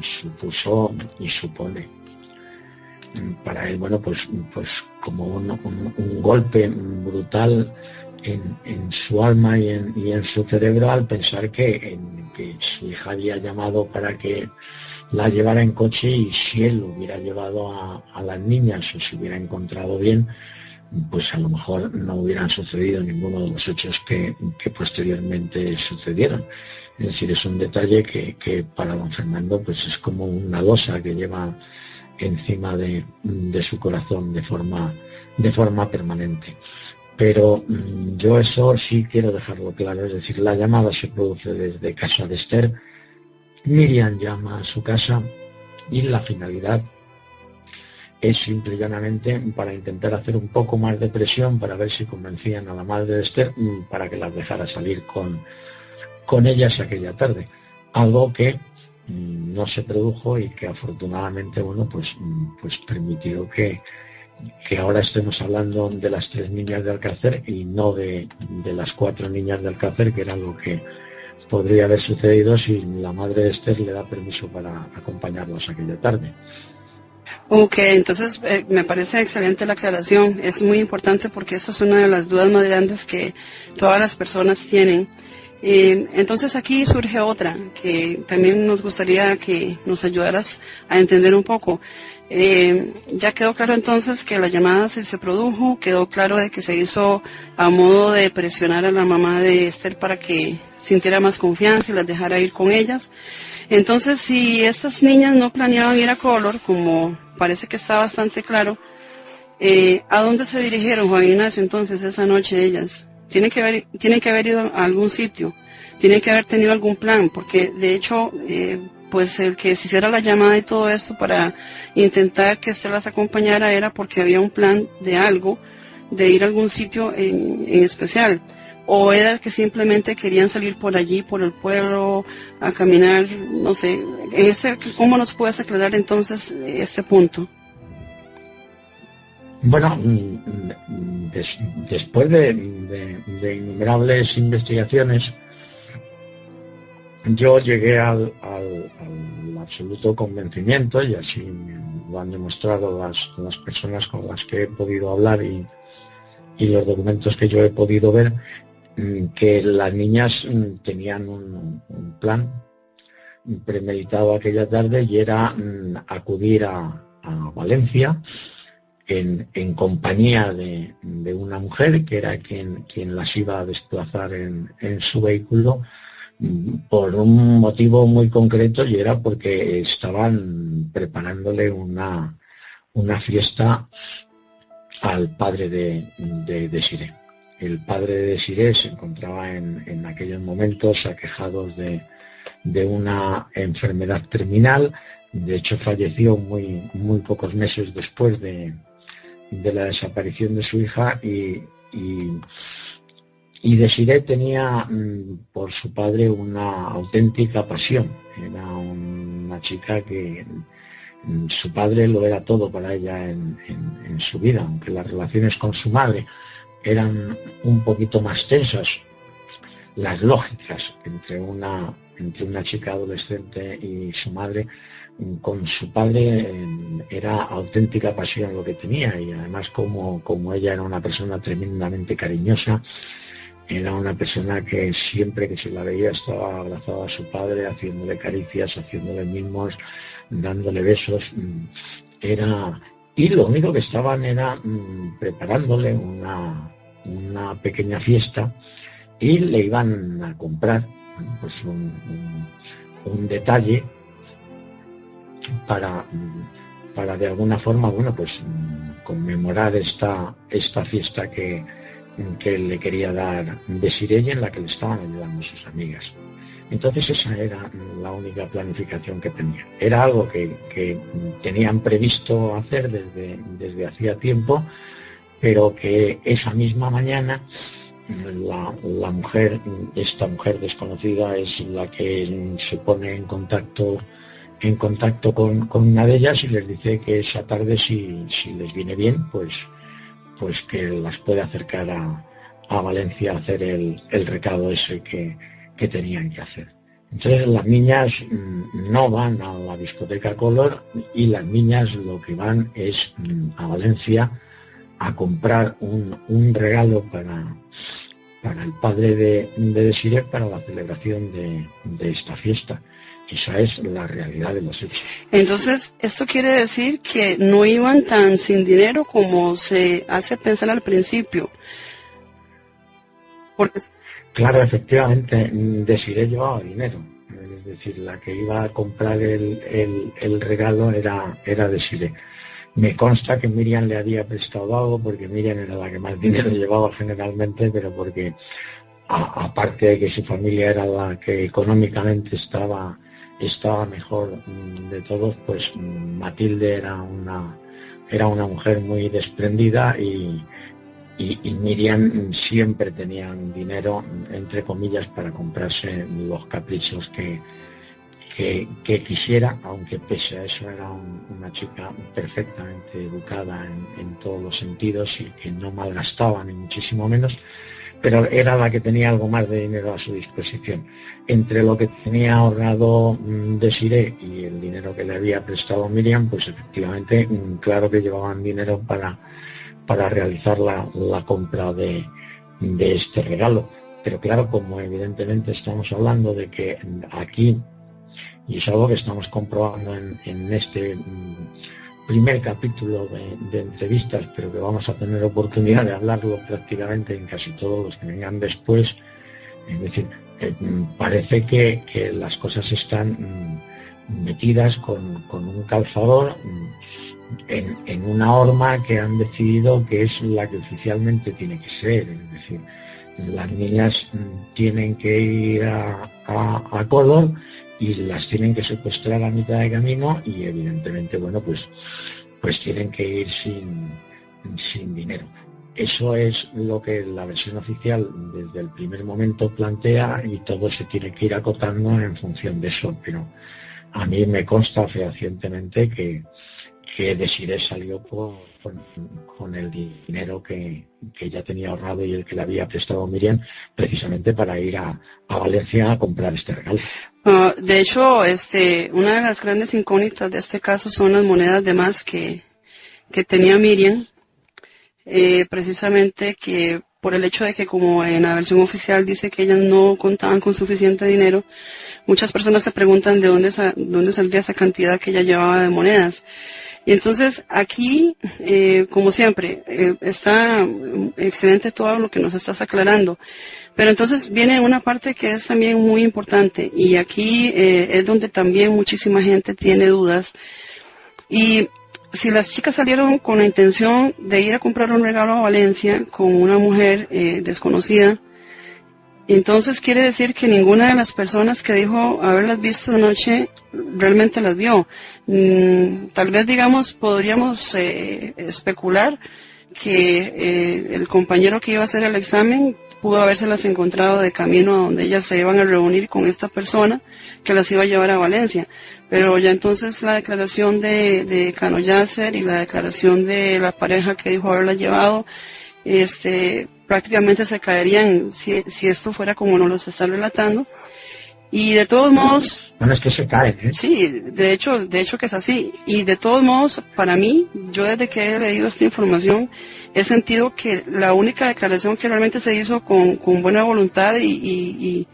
S4: supuso y supone para él, bueno, pues como un golpe brutal en su alma y en su cerebro al pensar que su hija había llamado para que la llevara en coche y si él lo hubiera llevado a las niñas o se hubiera encontrado bien, pues a lo mejor no hubieran sucedido ninguno de los hechos que posteriormente sucedieron. Es decir, es un detalle que para don Fernando pues es como una losa que lleva encima de su corazón de forma permanente. Pero yo eso sí quiero dejarlo claro, es decir, la llamada se produce desde casa de Esther, Miriam llama a su casa y la finalidad es simple y llanamente para intentar hacer un poco más de presión para ver si convencían a la madre de Esther para que las dejara salir con ellas aquella tarde, algo que no se produjo y que afortunadamente, bueno, pues permitió que ahora estemos hablando de las 3 niñas de Alcácer y no de las 4 niñas de Alcácer, que era lo que podría haber sucedido si la madre de Esther le da permiso para acompañarlos aquella tarde.
S3: Ok, entonces me parece excelente la aclaración. Es muy importante porque esa es una de las dudas más grandes que todas las personas tienen. Entonces aquí surge otra que también nos gustaría que nos ayudaras a entender un poco. Ya quedó claro entonces que la llamada se produjo, quedó claro de que se hizo a modo de presionar a la mamá de Esther para que sintiera más confianza y las dejara ir con ellas. Entonces, si estas niñas no planeaban ir a Color, como parece que está bastante claro, ¿a dónde se dirigieron, Juan Ignacio, entonces esa noche ellas? Tienen que haber ido a algún sitio, tienen que haber tenido algún plan, porque de hecho, pues el que se hiciera la llamada y todo esto para intentar que Esther las acompañara era porque había un plan de algo, de ir a algún sitio en especial, o era que simplemente querían salir por allí, por el pueblo, a caminar, no sé. ¿Cómo nos puedes aclarar entonces este punto?
S4: Bueno, después de innumerables investigaciones, yo llegué al absoluto convencimiento, y así lo han demostrado las personas con las que he podido hablar y los documentos que yo he podido ver, que las niñas tenían un plan premeditado aquella tarde, y era acudir a Valencia en compañía de una mujer que era quien las iba a desplazar en su vehículo, por un motivo muy concreto, y era porque estaban preparándole una fiesta al padre de Desiree. El padre de Desiree se encontraba en aquellos momentos aquejados de una enfermedad terminal. De hecho, falleció muy pocos meses después de la desaparición de su hija, y Desiree tenía por su padre una auténtica pasión. Era una chica que su padre lo era todo para ella en su vida, aunque las relaciones con su madre eran un poquito más tensas. Las lógicas entre una chica adolescente y su madre, con su padre era auténtica pasión lo que tenía, y además como ella era una persona tremendamente cariñosa, era una persona que siempre que se la veía estaba abrazada a su padre, haciéndole caricias, haciéndole mimos, dándole besos, y lo único que estaban era preparándole una pequeña fiesta, y le iban a comprar pues un detalle para de alguna forma, bueno, pues conmemorar esta fiesta que le quería dar Desiree, en la que le estaban ayudando sus amigas. Entonces esa era la única planificación que tenía. Era algo que tenían previsto hacer desde hacía tiempo, pero que esa misma mañana esta mujer desconocida es la que se pone en contacto con una de ellas y les dice que esa tarde, si les viene bien, pues que las puede acercar a Valencia a hacer el recado ese que tenían que hacer. Entonces las niñas no van a la discoteca Color, y las niñas lo que van es a Valencia a comprar un regalo para el padre de Desiree, para la celebración de esta fiesta. Esa es la realidad de los hechos.
S3: Entonces, esto quiere decir que no iban tan sin dinero como se hace pensar al principio. Porque...
S4: Claro, efectivamente, Desiree llevaba dinero. Es decir, la que iba a comprar el regalo era Desiree. Me consta que Miriam le había prestado algo, porque Miriam era la que más dinero llevaba generalmente, pero porque aparte de que su familia era la que económicamente estaba mejor de todos, pues Matilde era una mujer muy desprendida, y Miriam siempre tenía dinero, entre comillas, para comprarse los caprichos que quisiera, aunque pese a eso era una chica perfectamente educada en todos los sentidos, y que no malgastaba ni muchísimo menos, pero era la que tenía algo más de dinero a su disposición. Entre lo que tenía ahorrado Desiree y el dinero que le había prestado Miriam, pues efectivamente, claro que llevaban dinero para realizar la compra de este regalo. pero claro, como evidentemente estamos hablando de que aquí, y es algo que estamos comprobando en este primer capítulo de entrevistas, pero que vamos a tener oportunidad de hablarlo prácticamente en casi todos los que vengan después, es decir, parece que las cosas están metidas con un calzador en una horma que han decidido que es la que oficialmente tiene que ser, es decir, las niñas tienen que ir a Córdova y las tienen que secuestrar a mitad de camino y evidentemente, bueno, pues tienen que ir sin dinero. Eso es lo que la versión oficial desde el primer momento plantea y todo se tiene que ir acotando en función de eso, pero a mí me consta fehacientemente que Desiree salió con el dinero que ya tenía ahorrado y el que le había prestado Miriam, precisamente para ir a Valencia a comprar este regalo.
S3: De hecho, una de las grandes incógnitas de este caso son las monedas de más que tenía Miriam, precisamente que por el hecho de que, como en la versión oficial dice que ellas no contaban con suficiente dinero, muchas personas se preguntan de dónde saldría esa cantidad que ella llevaba de monedas. Y entonces aquí, como siempre, está excelente todo lo que nos estás aclarando. Pero entonces viene una parte que es también muy importante, y aquí es donde también muchísima gente tiene dudas. Y si las chicas salieron con la intención de ir a comprar un regalo a Valencia con una mujer desconocida, entonces quiere decir que ninguna de las personas que dijo haberlas visto anoche realmente las vio. Tal vez, digamos, podríamos especular que el compañero que iba a hacer el examen pudo habérselas encontrado de camino a donde ellas se iban a reunir con esta persona que las iba a llevar a Valencia. Pero ya entonces la declaración de Cano Yasser y la declaración de la pareja que dijo haberla llevado, prácticamente se caerían si esto fuera como nos lo están relatando. Y de todos modos...
S4: Bueno, es que se caen, ¿eh?
S3: Sí, de hecho que es así. Y de todos modos, para mí, yo desde que he leído esta información, he sentido que la única declaración que realmente se hizo con buena voluntad y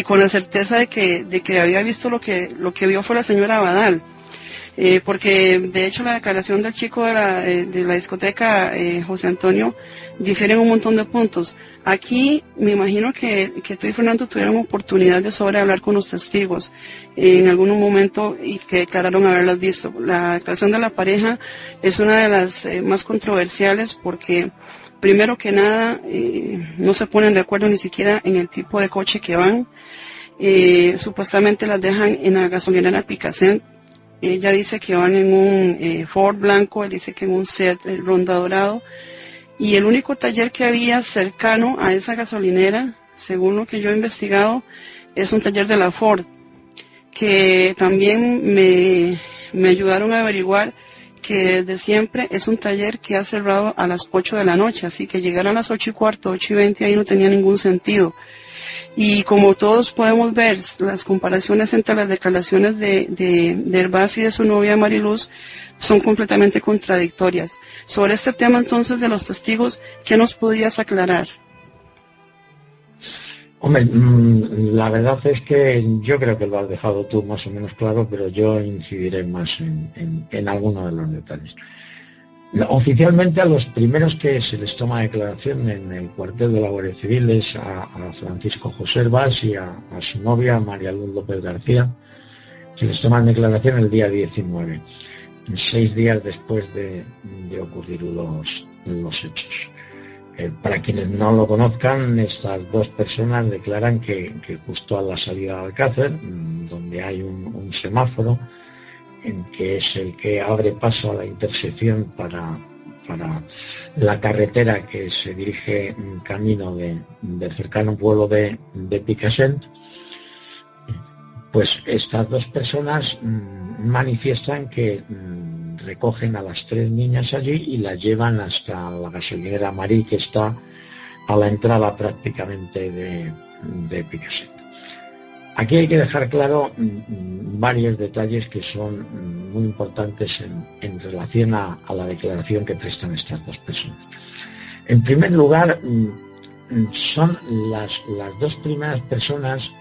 S3: con la certeza de que había visto lo que vio fue la señora Abadal. Porque de hecho la declaración del chico de la discoteca, José Antonio, difiere en un montón de puntos. Aquí me imagino que tú y Fernando tuvieron oportunidad de hablar con los testigos en algún momento y que declararon haberlas visto. La declaración de la pareja es una de las más controversiales porque, primero que nada, no se ponen de acuerdo ni siquiera en el tipo de coche que van. Supuestamente las dejan en la gasolinera Picassent. Ella dice que van en un Ford blanco, él dice que en un Seat Ronda dorado. Y el único taller que había cercano a esa gasolinera, según lo que yo he investigado, es un taller de la Ford, que también me ayudaron a averiguar que desde siempre es un taller que ha cerrado a las 8 de la noche, así que llegar a las 8:15, 8:20 ahí no tenía ningún sentido. Y como todos podemos ver, las comparaciones entre las declaraciones de Herbaz y de su novia Mariluz son completamente contradictorias. Sobre este tema entonces de los testigos, ¿qué nos podrías aclarar?
S4: Hombre, la verdad es que yo creo que lo has dejado tú más o menos claro, pero yo incidiré más en algunos de los detalles. Oficialmente a los primeros que se les toma declaración en el cuartel de la Guardia Civil es a Francisco José Herbaz y a su novia María Luz López García. Se les toman declaración el día 19, 6 días después de ocurrir los hechos. Para quienes no lo conozcan, estas dos personas declaran que justo a la salida de Alcácer, donde hay un semáforo, en que es el que abre paso a la intersección para la carretera que se dirige camino del cercano pueblo de Picassent, pues estas dos personas manifiestan que recogen a las 3 niñas allí y las llevan hasta la gasolinera Marí, que está a la entrada prácticamente de Picassent. Aquí hay que dejar claro varios detalles que son muy importantes en relación a la declaración que prestan estas dos personas. En primer lugar, son las dos primeras personas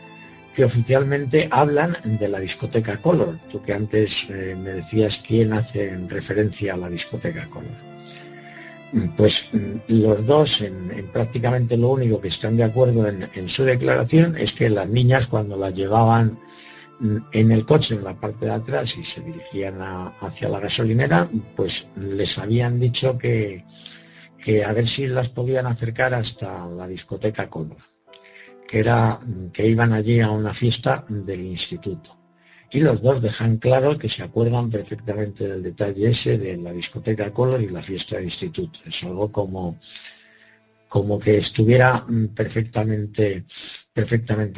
S4: que oficialmente hablan de la discoteca Color. Tú que antes me decías quién hace referencia a la discoteca Color. Pues los dos en prácticamente lo único que están de acuerdo en su declaración es que las niñas, cuando las llevaban en el coche en la parte de atrás y se dirigían hacia la gasolinera, pues les habían dicho que a ver si las podían acercar hasta la discoteca Color, que iban allí a una fiesta del instituto. Y los dos dejan claro que se acuerdan perfectamente del detalle ese de la discoteca Color y la fiesta del instituto. Es algo como que estuviera perfectamente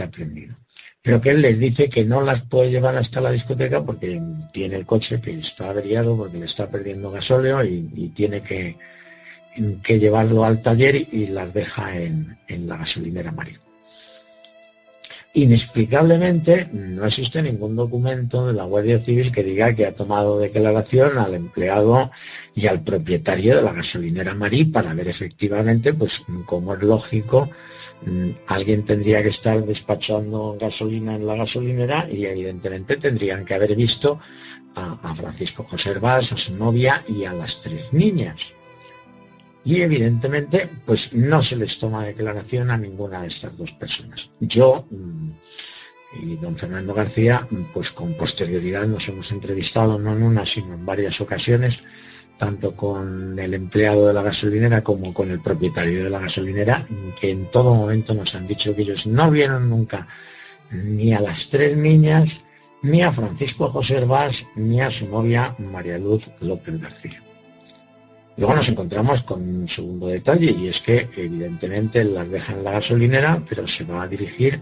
S4: aprendido. Pero que él les dice que no las puede llevar hasta la discoteca porque tiene el coche que está averiado, porque le está perdiendo gasóleo y tiene que llevarlo al taller y las deja en la gasolinera Marí. Inexplicablemente no existe ningún documento de la Guardia Civil que diga que ha tomado declaración al empleado y al propietario de la gasolinera Marí para ver efectivamente, pues como es lógico, alguien tendría que estar despachando gasolina en la gasolinera y evidentemente tendrían que haber visto a Francisco José Hervás, a su novia y a las 3 niñas. Y evidentemente pues no se les toma declaración a ninguna de estas dos personas. Yo y don Fernando García, pues con posterioridad nos hemos entrevistado no en una sino en varias ocasiones, tanto con el empleado de la gasolinera como con el propietario de la gasolinera, que en todo momento nos han dicho que ellos no vieron nunca ni a las 3 niñas, ni a Francisco José Hervás, ni a su novia María Luz López García. Luego nos encontramos con un segundo detalle y es que evidentemente las deja en la gasolinera, pero se va a dirigir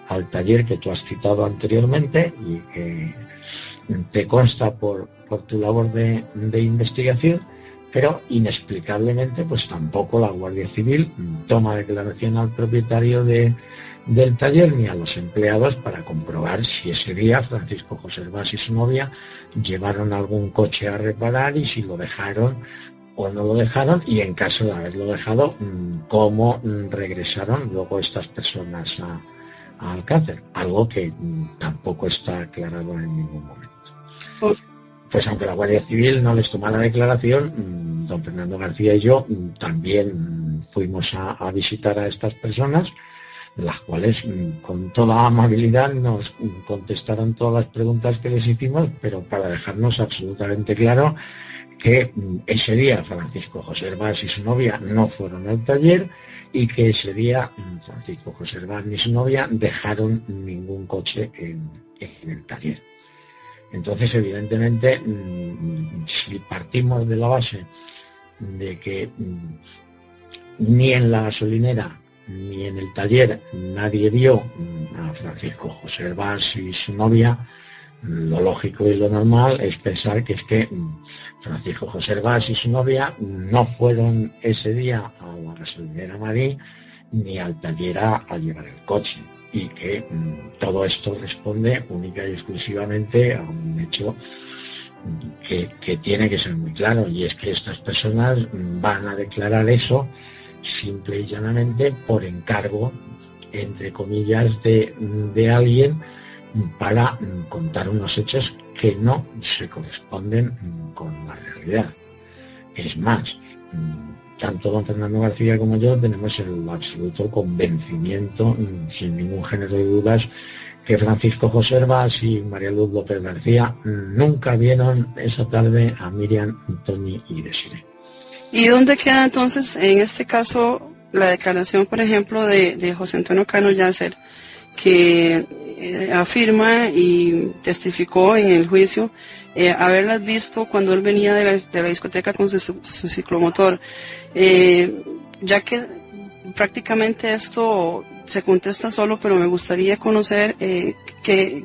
S4: al taller que tú has citado anteriormente y que te consta por tu labor de investigación, pero inexplicablemente pues tampoco la Guardia Civil toma declaración al propietario del taller ni a los empleados para comprobar si ese día Francisco José Hervás y su novia llevaron algún coche a reparar y si lo dejaron o no lo dejaron, y en caso de haberlo dejado, cómo regresaron luego estas personas a Alcácer, algo que tampoco está aclarado en ningún momento. Pues aunque la Guardia Civil no les tomara declaración, don Fernando García y yo también fuimos a visitar a estas personas, las cuales con toda amabilidad nos contestaron todas las preguntas que les hicimos, pero para dejarnos absolutamente claro que ese día Francisco José Hervás y su novia no fueron al taller y que ese día Francisco José Hervás ni su novia dejaron ningún coche en el taller. Entonces, evidentemente, si partimos de la base de que ni en la gasolinera ni en el taller nadie vio a Francisco José Hervás y su novia, lo lógico y lo normal es pensar que es que Francisco José Hervás y su novia no fueron ese día a la gasolinera Marí ni al taller a llevar el coche, y que todo esto responde única y exclusivamente a un hecho que tiene que ser muy claro, y es que estas personas van a declarar eso simple y llanamente por encargo, entre comillas, de alguien, para contar unos hechos que no se corresponden con la realidad. Es más, tanto don Fernando García como yo tenemos el absoluto convencimiento, sin ningún género de dudas, que Francisco José Hervás y María Luz López García nunca vieron esa tarde a Miriam, Tony y Desiree.
S3: ¿Y dónde queda entonces, en este caso, la declaración, por ejemplo, de José Antonio Cano Yácer, que afirma y testificó en el juicio haberlas visto cuando él venía de la discoteca con su ciclomotor, ya que prácticamente esto se contesta solo, pero me gustaría conocer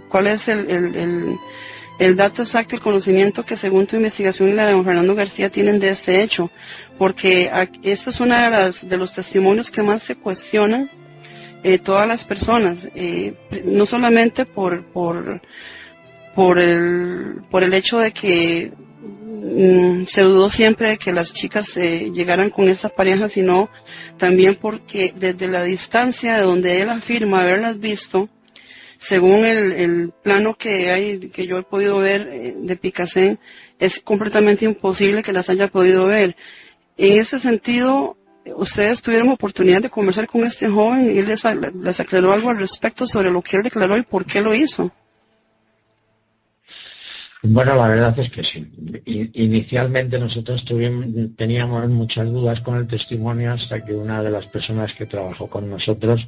S3: cuál es el dato exacto, el conocimiento que según tu investigación y la de don Fernando García tienen de este hecho, porque esta es una de los testimonios que más se cuestionan todas las personas, no solamente por el hecho de que se dudó siempre de que las chicas llegaran con esa pareja, sino también porque desde la distancia de donde él afirma haberlas visto, según el plano que hay, que yo he podido ver de Picasen, es completamente imposible que las haya podido ver. En ese sentido, ustedes tuvieron oportunidad de conversar con este joven y él les aclaró algo al respecto sobre lo que él declaró y por qué lo hizo.
S4: Bueno, la verdad es que sí. Inicialmente nosotros teníamos muchas dudas con el testimonio hasta que una de las personas que trabajó con nosotros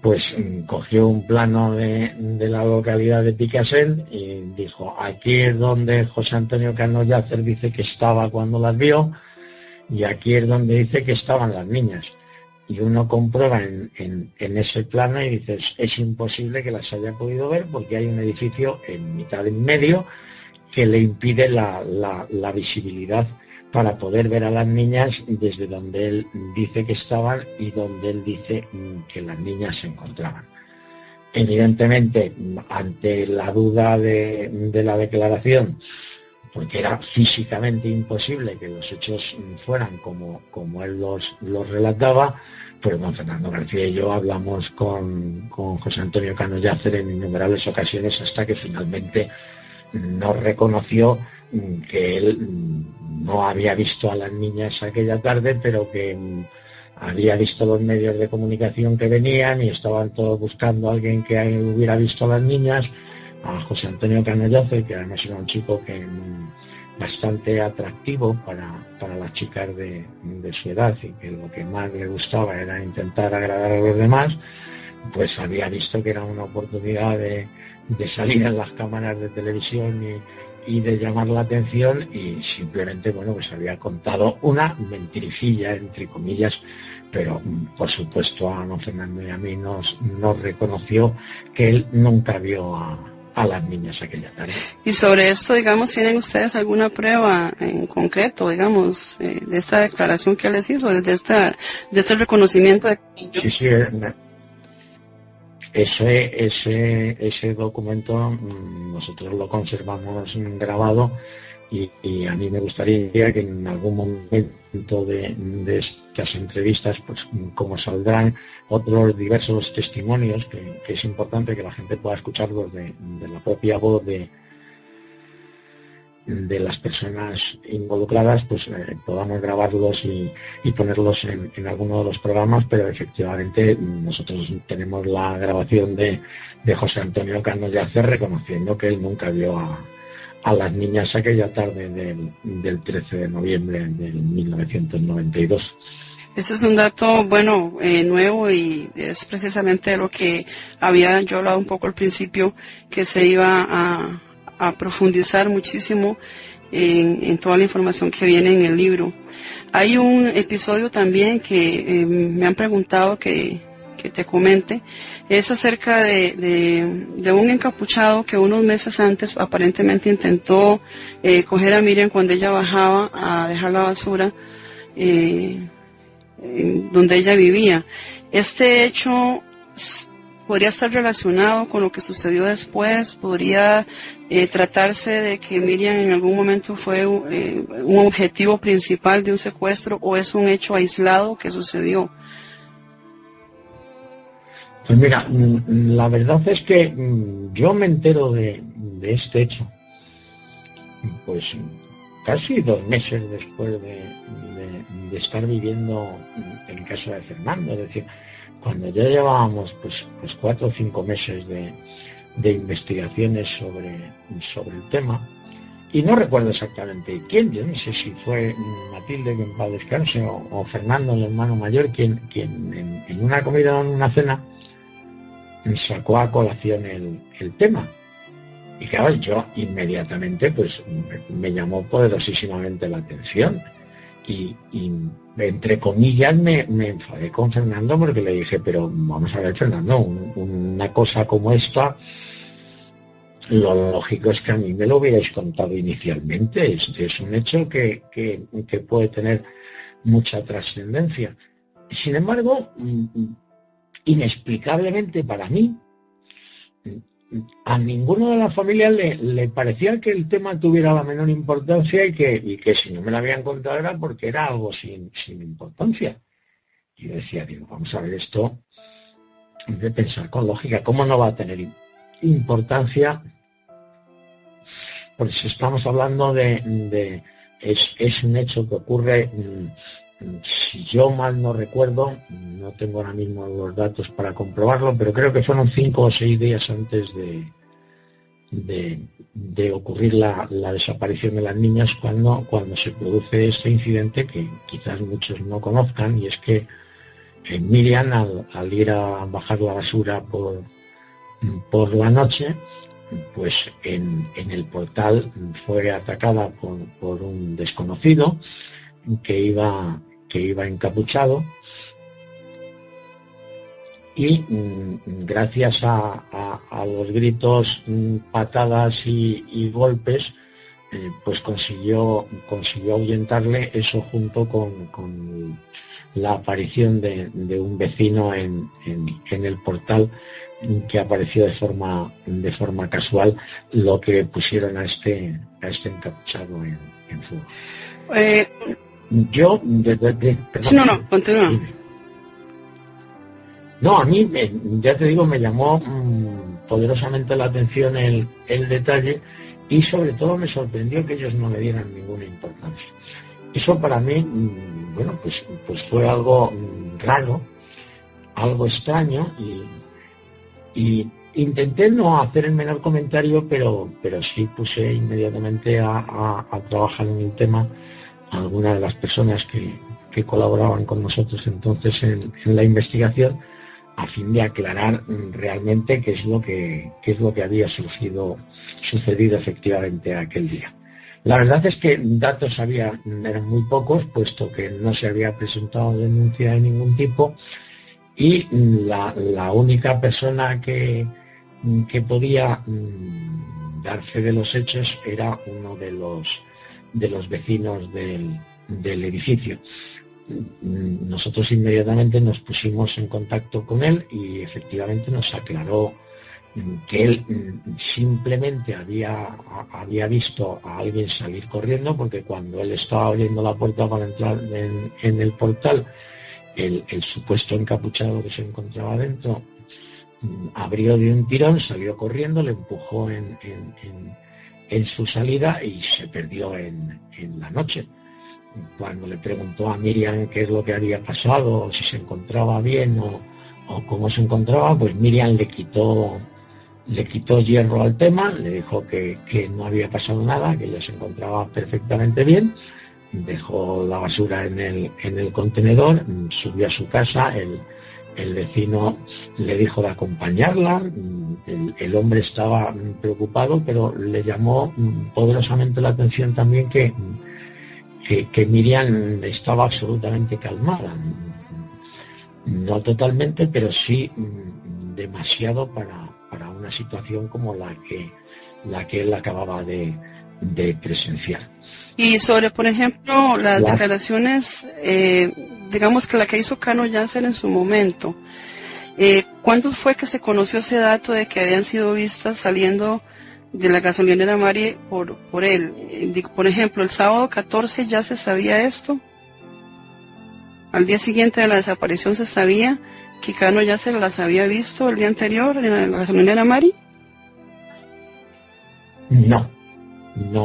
S4: pues cogió un plano de la localidad de Picasen y dijo, aquí es donde José Antonio Cano Llàcer dice que estaba cuando las vio y aquí es donde dice que estaban las niñas. Y uno comprueba en ese plano y dices, es imposible que las haya podido ver porque hay un edificio en mitad en medio que le impide la visibilidad para poder ver a las niñas desde donde él dice que estaban y donde él dice que las niñas se encontraban. Evidentemente, ante la duda de la declaración, porque era físicamente imposible que los hechos fueran como él los relataba, pues don Fernando García y yo hablamos con José Antonio Cano Llàcer en innumerables ocasiones hasta que finalmente nos reconoció que él no había visto a las niñas aquella tarde, pero que había visto los medios de comunicación que venían y estaban todos buscando a alguien que hubiera visto a las niñas, a José Antonio Cano Llàcer, que además era un chico que bastante atractivo para las chicas de su edad y que lo que más le gustaba era intentar agradar a los demás, pues había visto que era una oportunidad de salir en las cámaras de televisión y de llamar la atención y simplemente, bueno, pues había contado una mentiricilla, entre comillas, pero por supuesto a don Fernando y a mí nos reconoció que él nunca vio a las niñas aquella tarde.
S3: Y sobre esto, digamos, ¿tienen ustedes alguna prueba en concreto, digamos, de esta declaración que les hizo, de este reconocimiento?
S4: Sí, ese documento nosotros lo conservamos grabado y a mí me gustaría que en algún momento de estas entrevistas, pues como saldrán otros diversos testimonios, que es importante que la gente pueda escucharlos de la propia voz de las personas involucradas, pues podamos grabarlos y ponerlos en alguno de los programas, pero efectivamente nosotros tenemos la grabación de José Antonio Cano Llàcer reconociendo que él nunca vio a las niñas aquella tarde del 13 de noviembre del 1992.
S3: Ese es un dato, bueno, nuevo y es precisamente lo que había yo hablado un poco al principio, que se iba a profundizar muchísimo en toda la información que viene en el libro. Hay un episodio también que me han preguntado que te comente, es acerca de un encapuchado que unos meses antes aparentemente intentó coger a Miriam cuando ella bajaba a dejar la basura donde ella vivía. Este hecho podría estar relacionado con lo que sucedió después, podría tratarse de que Miriam en algún momento fue un objetivo principal de un secuestro, o es un hecho aislado que sucedió.
S4: Pues mira, la verdad es que yo me entero de este hecho pues casi 2 meses después de estar viviendo en casa de Fernando. Es decir, cuando ya llevábamos pues 4 o 5 meses de investigaciones sobre el tema, y no recuerdo exactamente quién, yo no sé si fue Matilde, que en paz descanse, o Fernando, el hermano mayor, quien en una comida o en una cena sacó a colación el tema. Y claro, yo inmediatamente pues me llamó poderosísimamente la atención y entre comillas me enfadé con Fernando, porque le dije, pero vamos a ver, Fernando, una cosa como esta, lo lógico es que a mí me lo hubierais contado inicialmente. Es un hecho que puede tener mucha trascendencia. Sin embargo, inexplicablemente para mí, a ninguno de las familias le parecía que el tema tuviera la menor importancia y que si no me lo habían contado era porque era algo sin importancia. Y yo decía, digo, vamos a ver esto, de pensar con lógica, ¿cómo no va a tener importancia? Porque si estamos hablando es un hecho que ocurre, si yo mal no recuerdo, no tengo ahora mismo los datos para comprobarlo, pero creo que fueron 5 o 6 días antes de ocurrir la desaparición de las niñas cuando se produce este incidente que quizás muchos no conozcan, y es que Miriam al ir a bajar la basura por la noche, pues en el portal fue atacada por un desconocido que iba encapuchado, y gracias a los gritos, patadas y golpes, pues consiguió ahuyentarle, eso junto con la aparición de un vecino en el portal, que apareció de forma casual, lo que pusieron a este encapuchado en fuga. Yo
S3: No, continúa.
S4: No, a mí, ya te digo, me llamó poderosamente la atención el detalle, y sobre todo me sorprendió que ellos no le dieran ninguna importancia. Eso para mí, bueno, pues fue algo raro, algo extraño, y intenté no hacer el menor comentario, pero sí puse inmediatamente a trabajar en el tema a algunas de las personas que colaboraban con nosotros entonces en la investigación, a fin de aclarar realmente qué es lo que había sucedido efectivamente aquel día. La verdad es que datos eran muy pocos, puesto que no se había presentado denuncia de ningún tipo, y la única persona que podía dar fe de los hechos era uno de los vecinos del edificio. Nosotros inmediatamente nos pusimos en contacto con él, y efectivamente nos aclaró que él simplemente había visto a alguien salir corriendo, porque cuando él estaba abriendo la puerta para entrar en el portal, el supuesto encapuchado que se encontraba dentro abrió de un tirón, salió corriendo, le empujó en su salida y se perdió en la noche. Cuando le preguntó a Miriam qué es lo que había pasado, o si se encontraba bien o cómo se encontraba, pues Miriam le quitó hierro al tema, le dijo que no había pasado nada, que ella se encontraba perfectamente bien, dejó la basura en el contenedor, subió a su casa, el vecino le dijo de acompañarla, el hombre estaba preocupado, pero le llamó poderosamente la atención también que Miriam estaba absolutamente calmada, no totalmente, pero sí demasiado para una situación como la que él acababa de presenciar.
S3: Y sobre, por ejemplo, las declaraciones, digamos que la que hizo Cano Yasser en su momento, ¿cuándo fue que se conoció ese dato de que habían sido vistas saliendo de la gasolinera Mari por él? Por ejemplo, el sábado 14 ya se sabía esto. Al día siguiente de la desaparición se sabía que Cano Yasser las había visto el día anterior en la gasolinera Mari.
S4: No,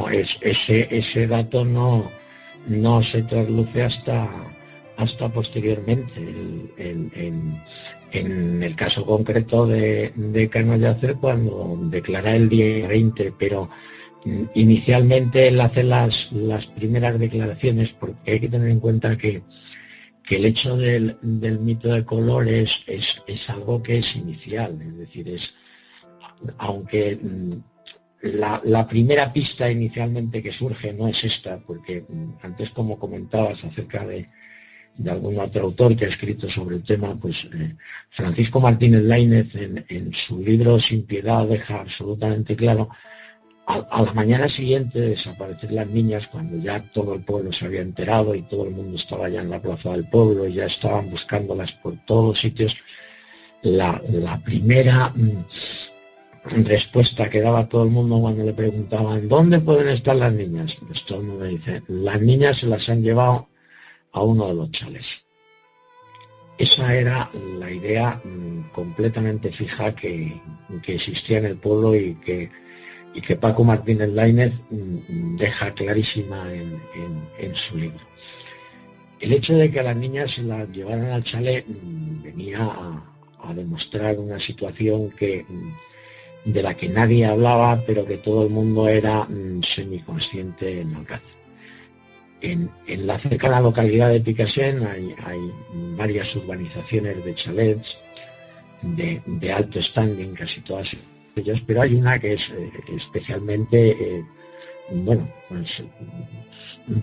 S4: ese dato no se trasluce hasta posteriormente. En el caso concreto de Cano Yasser, cuando declara el día 20, pero inicialmente él hace las primeras declaraciones, porque hay que tener en cuenta que el hecho del mito de color es algo que es inicial, es decir, aunque la primera pista inicialmente que surge no es esta, porque antes, como comentabas acerca de algún otro autor que ha escrito sobre el tema, pues Francisco Martínez Lainez en su libro Sin Piedad deja absolutamente claro, a la mañana siguiente de desaparecer las niñas, cuando ya todo el pueblo se había enterado y todo el mundo estaba ya en la plaza del pueblo y ya estaban buscándolas por todos sitios, la primera respuesta que daba todo el mundo cuando le preguntaban ¿dónde pueden estar las niñas? Pues todo el mundo dice, las niñas se las han llevado a uno de los chalés. Esa era la idea completamente fija que existía en el pueblo y que Paco Martínez Lainez deja clarísima en su libro. El hecho de que a las niñas se las llevaran al chalet venía a demostrar una situación de la que nadie hablaba, pero que todo el mundo era semiconsciente en Alcácer. En la cercana localidad de Picassent hay varias urbanizaciones de chalets de alto standing, casi todas ellas, pero hay una que es especialmente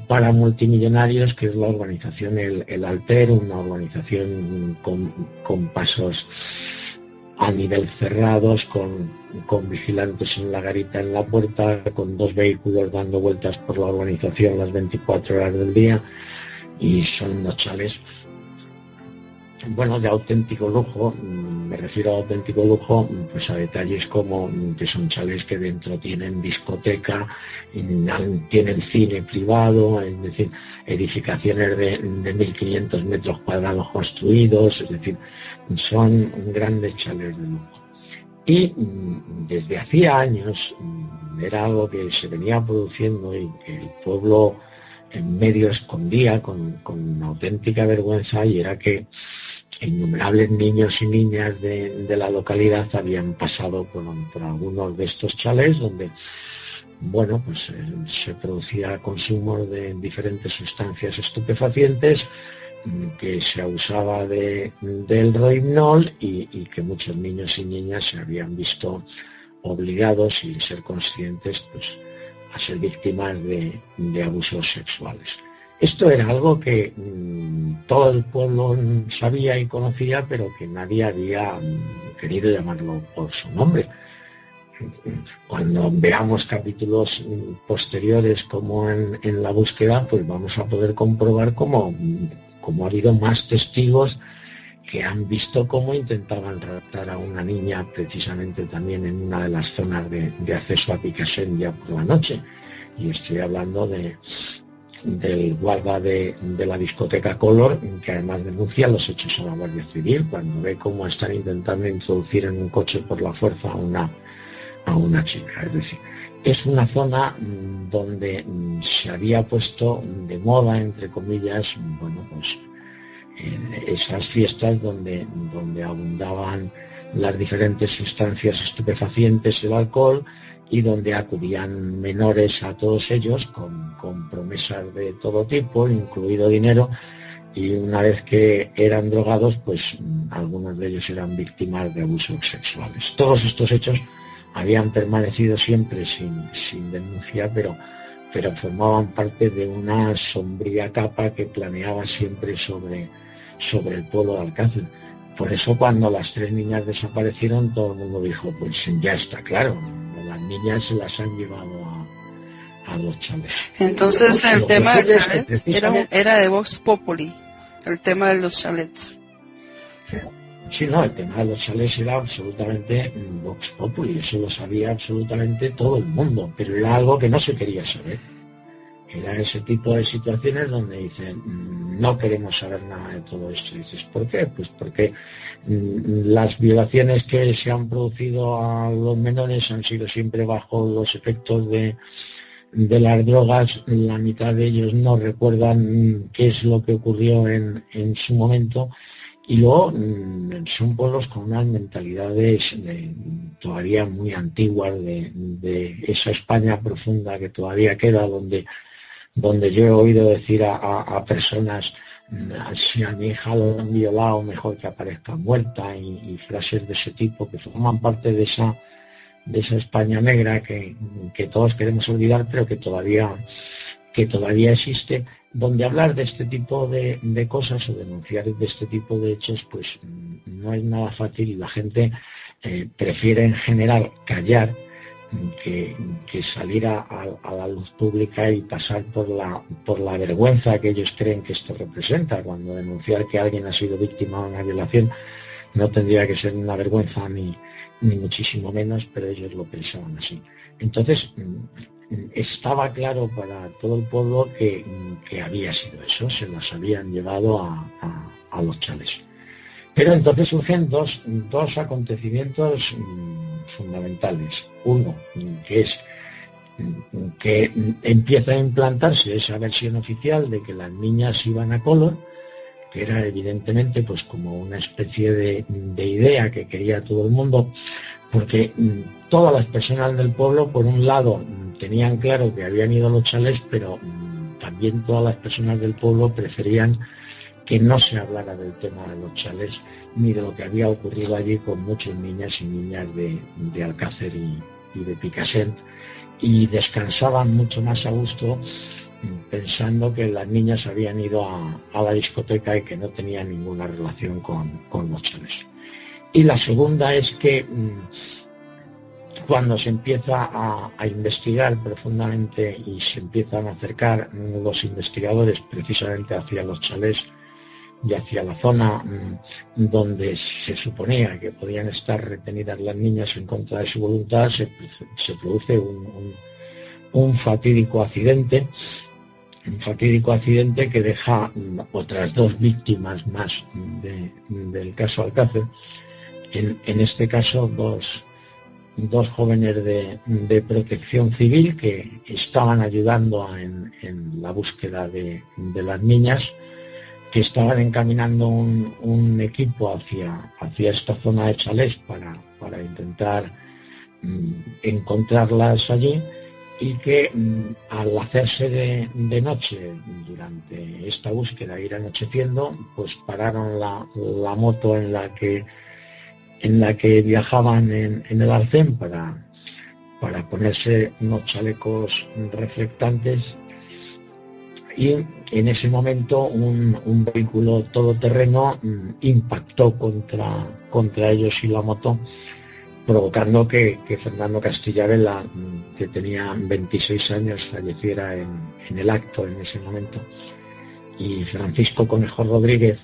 S4: para multimillonarios, que es la urbanización El Alter, una urbanización con pasos a nivel cerrados, con vigilantes en la garita en la puerta, con 2 vehículos dando vueltas por la urbanización las 24 horas del día, y son unos chalés de auténtico lujo. Me refiero a auténtico lujo pues a detalles como que son chalés que dentro tienen discoteca, tienen cine privado, es decir, edificaciones de 1.500 metros cuadrados construidos, es decir, son grandes chalés de lujo. Y desde hacía años era algo que se venía produciendo y que el pueblo en medio escondía con auténtica vergüenza, y era que innumerables niños y niñas de la localidad habían pasado por algunos de estos chalés donde se producía consumo de diferentes sustancias estupefacientes, que se abusaba del rohypnol y que muchos niños y niñas se habían visto obligados, sin ser conscientes, a ser víctimas de abusos sexuales. Esto era algo que todo el pueblo sabía y conocía, pero que nadie había querido llamarlo por su nombre. Cuando veamos capítulos posteriores como en la búsqueda, pues vamos a poder comprobar cómo ha habido más testigos que han visto cómo intentaban raptar a una niña, precisamente también en una de las zonas de acceso a Picassent ya por la noche. Y estoy hablando del guarda de la discoteca Color, que además denuncia los hechos a la Guardia Civil cuando ve cómo están intentando introducir en un coche por la fuerza a una chica. Es decir, es una zona donde se había puesto de moda, entre comillas, esas fiestas donde abundaban las diferentes sustancias estupefacientes, el alcohol, y donde acudían menores a todos ellos con promesas de todo tipo, incluido dinero, y una vez que eran drogados, pues algunos de ellos eran víctimas de abusos sexuales. Todos estos hechos habían permanecido siempre sin denuncia, pero formaban parte de una sombría capa que planeaba siempre sobre el pueblo de Alcácer. Por eso cuando las 3 niñas desaparecieron, todo el mundo dijo, pues ya está claro, las niñas se las han llevado a los chalets.
S3: Entonces el tema del chalet era de Vox Populi, el tema de los chalets.
S4: Sí, no, el tema de los chalets era absolutamente Vox Populi, eso lo sabía absolutamente todo el mundo, pero era algo que no se quería saber. Era ese tipo de situaciones donde dicen, no queremos saber nada de todo esto. Y dices, ¿por qué? Pues porque las violaciones que se han producido a los menores han sido siempre bajo los efectos de las drogas. La mitad de ellos no recuerdan qué es lo que ocurrió en su momento. Y luego son pueblos con unas mentalidades todavía muy antiguas de esa España profunda que todavía queda, donde yo he oído decir a personas, si a mi hija lo han violado, mejor que aparezca muerta, y frases de ese tipo que forman parte de esa España negra que todos queremos olvidar, pero que todavía existe, donde hablar de este tipo de cosas o denunciar de este tipo de hechos, pues no es nada fácil, y la gente prefiere en general callar que salir a la luz pública y pasar por la vergüenza que ellos creen que esto representa, cuando denunciar que alguien ha sido víctima de una violación no tendría que ser una vergüenza ni ni muchísimo menos, pero ellos lo pensaban así. Entonces, estaba claro para todo el pueblo que había sido eso, se las habían llevado a los chalés. Pero entonces surgen dos acontecimientos fundamentales. Uno, que es que empieza a implantarse esa versión oficial de que las niñas iban a color, que era evidentemente pues como una especie de idea que quería todo el mundo, porque todas las personas del pueblo, por un lado, tenían claro que habían ido a los chalés, pero también todas las personas del pueblo preferían que no se hablara del tema de los chalés ni de lo que había ocurrido allí con muchas niñas y niñas de Alcácer y de Picassent, y descansaban mucho más a gusto pensando que las niñas habían ido a la discoteca y que no tenían ninguna relación con los chalés. Y la segunda es que cuando se empieza a investigar profundamente y se empiezan a acercar los investigadores precisamente hacia los chalés y hacia la zona donde se suponía que podían estar retenidas las niñas en contra de su voluntad, se produce un fatídico accidente que deja otras dos víctimas más del caso Alcácer. En este caso, dos jóvenes de protección civil que estaban ayudando en la búsqueda de las niñas, que estaban encaminando un equipo hacia esta zona de chalés para intentar encontrarlas allí, y que al hacerse de noche durante esta búsqueda, ir anocheciendo, pues pararon la moto en la que viajaban en el arcén para ponerse unos chalecos reflectantes, y en ese momento un vehículo todoterreno impactó contra ellos y la moto, provocando que Fernando Castilla Vela, que tenía 26 años, falleciera en el acto en ese momento, y Francisco Conejo Rodríguez,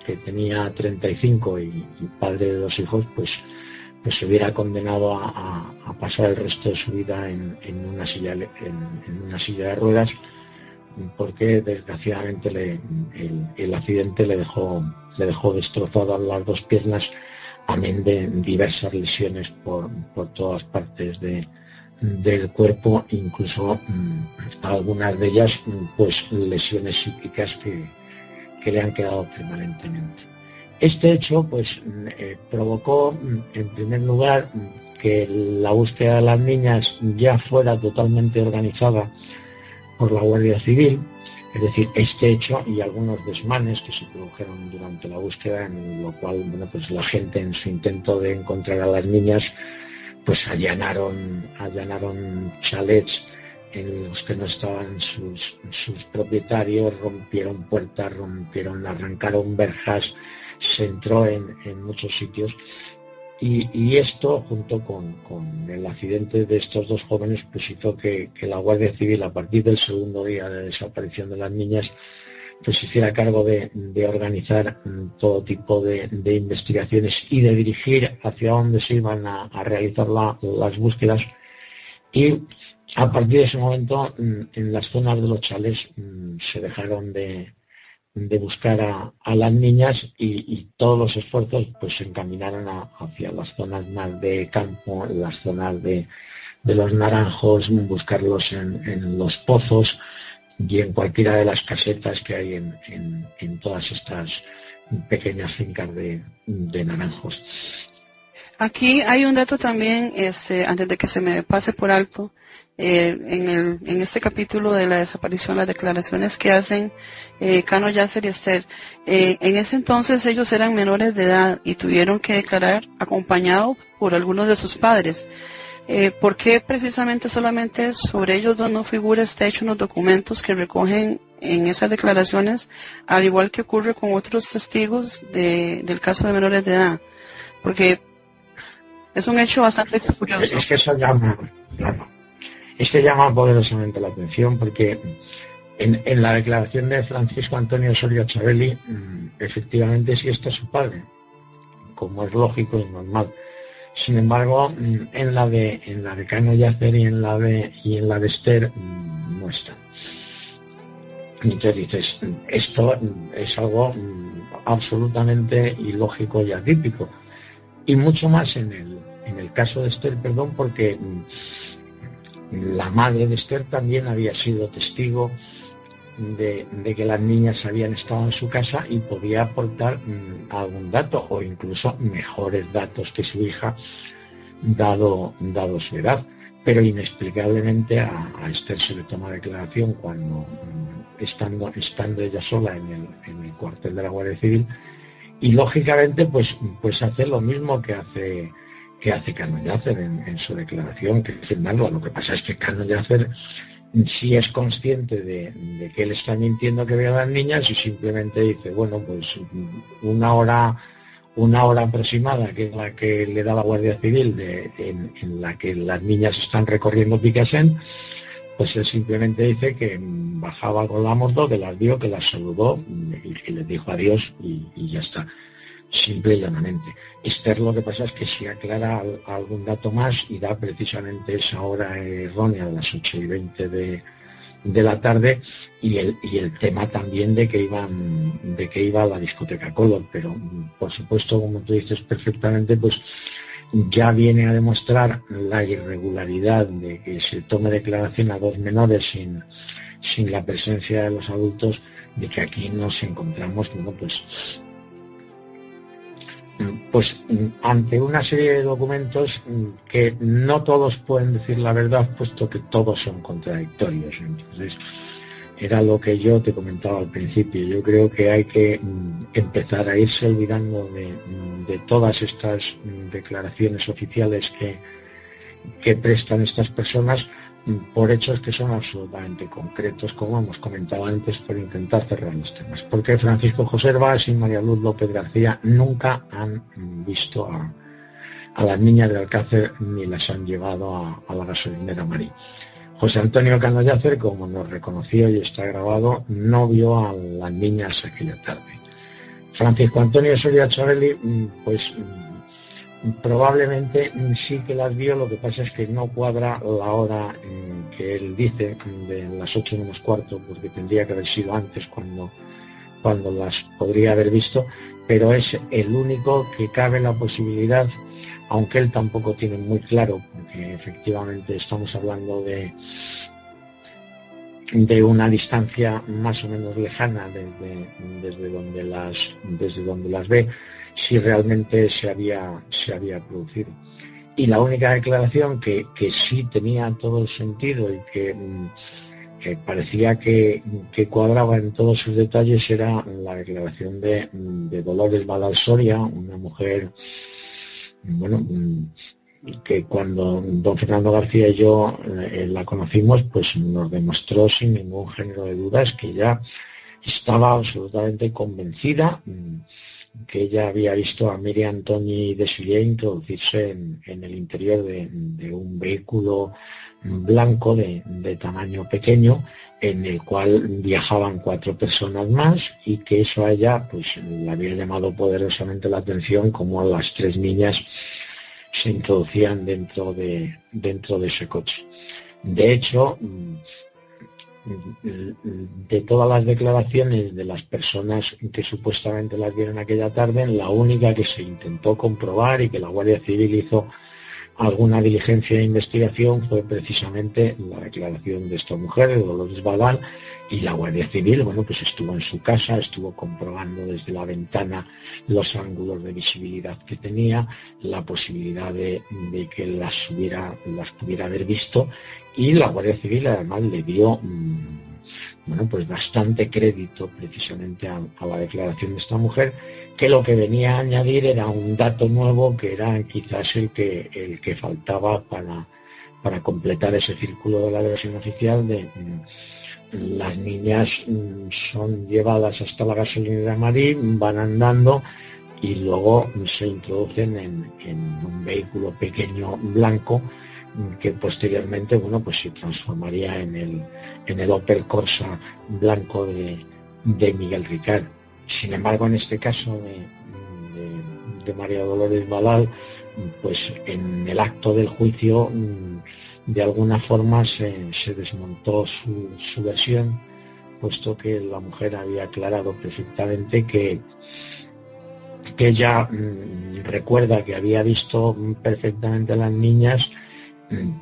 S4: que tenía 35 y padre de 2 hijos, pues se hubiera condenado a pasar el resto de su vida en una silla de ruedas, porque desgraciadamente el accidente le dejó destrozadas las 2 piernas, amén de diversas lesiones por todas partes del cuerpo, incluso algunas de ellas pues lesiones psíquicas que le han quedado permanentemente. Este hecho pues provocó en primer lugar que la búsqueda de las niñas ya fuera totalmente organizada por la Guardia Civil. Es decir, este hecho y algunos desmanes que se produjeron durante la búsqueda, en lo cual, bueno, pues la gente, en su intento de encontrar a las niñas, pues allanaron chalets en los que no estaban sus propietarios, rompieron puertas, arrancaron verjas, se entró en muchos sitios. Y esto, junto con el accidente de estos 2 jóvenes, pues hizo que la Guardia Civil, a partir del segundo día de desaparición de las niñas, pues se hiciera cargo de organizar todo tipo de investigaciones y de dirigir hacia dónde se iban a realizar las búsquedas. Y a partir de ese momento, en las zonas de los chalés se dejaron de buscar a las niñas, y todos los esfuerzos pues se encaminaron hacia las zonas más de campo, las zonas de los naranjos, buscarlos en los pozos y en cualquiera de las casetas que hay en todas estas pequeñas fincas de naranjos.
S3: Aquí hay un dato también, antes de que se me pase por alto, en este capítulo de la desaparición, las declaraciones que hacen Cano, Yasser y Esther. En ese entonces ellos eran menores de edad y tuvieron que declarar acompañados por algunos de sus padres. ¿Por qué precisamente solamente sobre ellos 2 no figura este hecho en los documentos que recogen en esas declaraciones, al igual que ocurre con otros testigos del caso de menores de edad? Porque es un hecho bastante curioso.
S4: Es que eso llama poderosamente la atención, porque en la declaración de Francisco Antonio Osorio Chavelli, efectivamente sí está su padre, como es lógico y normal. Sin embargo, en la de Cano Yacer y en la de Esther no está. Entonces dices, esto es algo absolutamente ilógico y atípico. Y mucho más en el caso de Esther, perdón, porque la madre de Esther también había sido testigo de que las niñas habían estado en su casa y podía aportar algún dato o incluso mejores datos que su hija, dado su edad. Pero inexplicablemente a Esther se le toma declaración cuando estando ella sola en el cuartel de la Guardia Civil, y lógicamente pues hace lo mismo que hace Cano Yacer en su declaración, que es firmarlo. Lo que pasa es que Cano Yacer sí es consciente de que él está mintiendo, que ve a las niñas, y simplemente dice, bueno, pues una hora aproximada, que es la que le da la Guardia Civil, en la que las niñas están recorriendo Picassent, pues él simplemente dice que bajaba con la moto, que las vio, que las saludó y les dijo adiós y ya está, simple y llanamente. Esther, lo que pasa es que si aclara algún dato más y da precisamente esa hora errónea, a las 8:20 de la tarde, y el tema también de que iba a la discoteca Color, pero por supuesto, como tú dices perfectamente, pues ya viene a demostrar la irregularidad de que se tome declaración a dos menores sin la presencia de los adultos, de que aquí nos encontramos, bueno, pues ante una serie de documentos que no todos pueden decir la verdad, puesto que todos son contradictorios. Entonces, era lo que yo te comentaba al principio. Yo creo que hay que empezar a irse olvidando de todas estas declaraciones oficiales que prestan estas personas por hechos que son absolutamente concretos, como hemos comentado antes, por intentar cerrar los temas. Porque Francisco José Hervás y María Luz López García nunca han visto a las niñas de Alcácer ni las han llevado a la gasolinera Marí. José Antonio Cano Yacer, como nos reconoció y está grabado, no vio a las niñas aquella tarde. Francisco Antonio Soria Chabeli, pues probablemente sí que las vio. Lo que pasa es que no cuadra la hora que él dice, de las 8:15, porque tendría que haber sido antes cuando las podría haber visto, pero es el único que cabe la posibilidad, aunque él tampoco tiene muy claro, porque efectivamente estamos hablando de una distancia más o menos lejana desde donde las ve, si realmente se había producido. Y la única declaración que sí tenía todo el sentido y que parecía que cuadraba en todos sus detalles era la declaración de Dolores Badal Soria, una mujer, bueno, que cuando don Fernando García y yo la conocimos, pues nos demostró sin ningún género de dudas que ella estaba absolutamente convencida, que ella había visto a Miriam Toñi de Sillé introducirse en el interior de un vehículo blanco de tamaño pequeño, en el cual viajaban 4 personas más, y que eso a ella pues le había llamado poderosamente la atención, como las 3 niñas se introducían dentro de ese coche. De hecho, de todas las declaraciones de las personas que supuestamente las vieron aquella tarde, la única que se intentó comprobar y que la Guardia Civil hizo alguna diligencia de investigación fue precisamente la declaración de esta mujer, de Dolores Badal, y la Guardia Civil, bueno, pues estuvo en su casa, estuvo comprobando desde la ventana los ángulos de visibilidad que tenía, la posibilidad de que las pudiera haber visto, y la Guardia Civil además le dio bueno, pues bastante crédito precisamente a la declaración de esta mujer, que lo que venía a añadir era un dato nuevo, que era quizás el que faltaba para completar ese círculo de la versión oficial de las niñas son llevadas hasta la gasolinera Marí, van andando y luego se introducen en un vehículo pequeño blanco, que posteriormente, bueno, pues se transformaría en el Opel Corsa blanco de Miguel Ricard. Sin embargo, en este caso de María Dolores Badal, pues en el acto del juicio de alguna forma se desmontó su versión, puesto que la mujer había aclarado perfectamente que ella recuerda que había visto perfectamente a las niñas,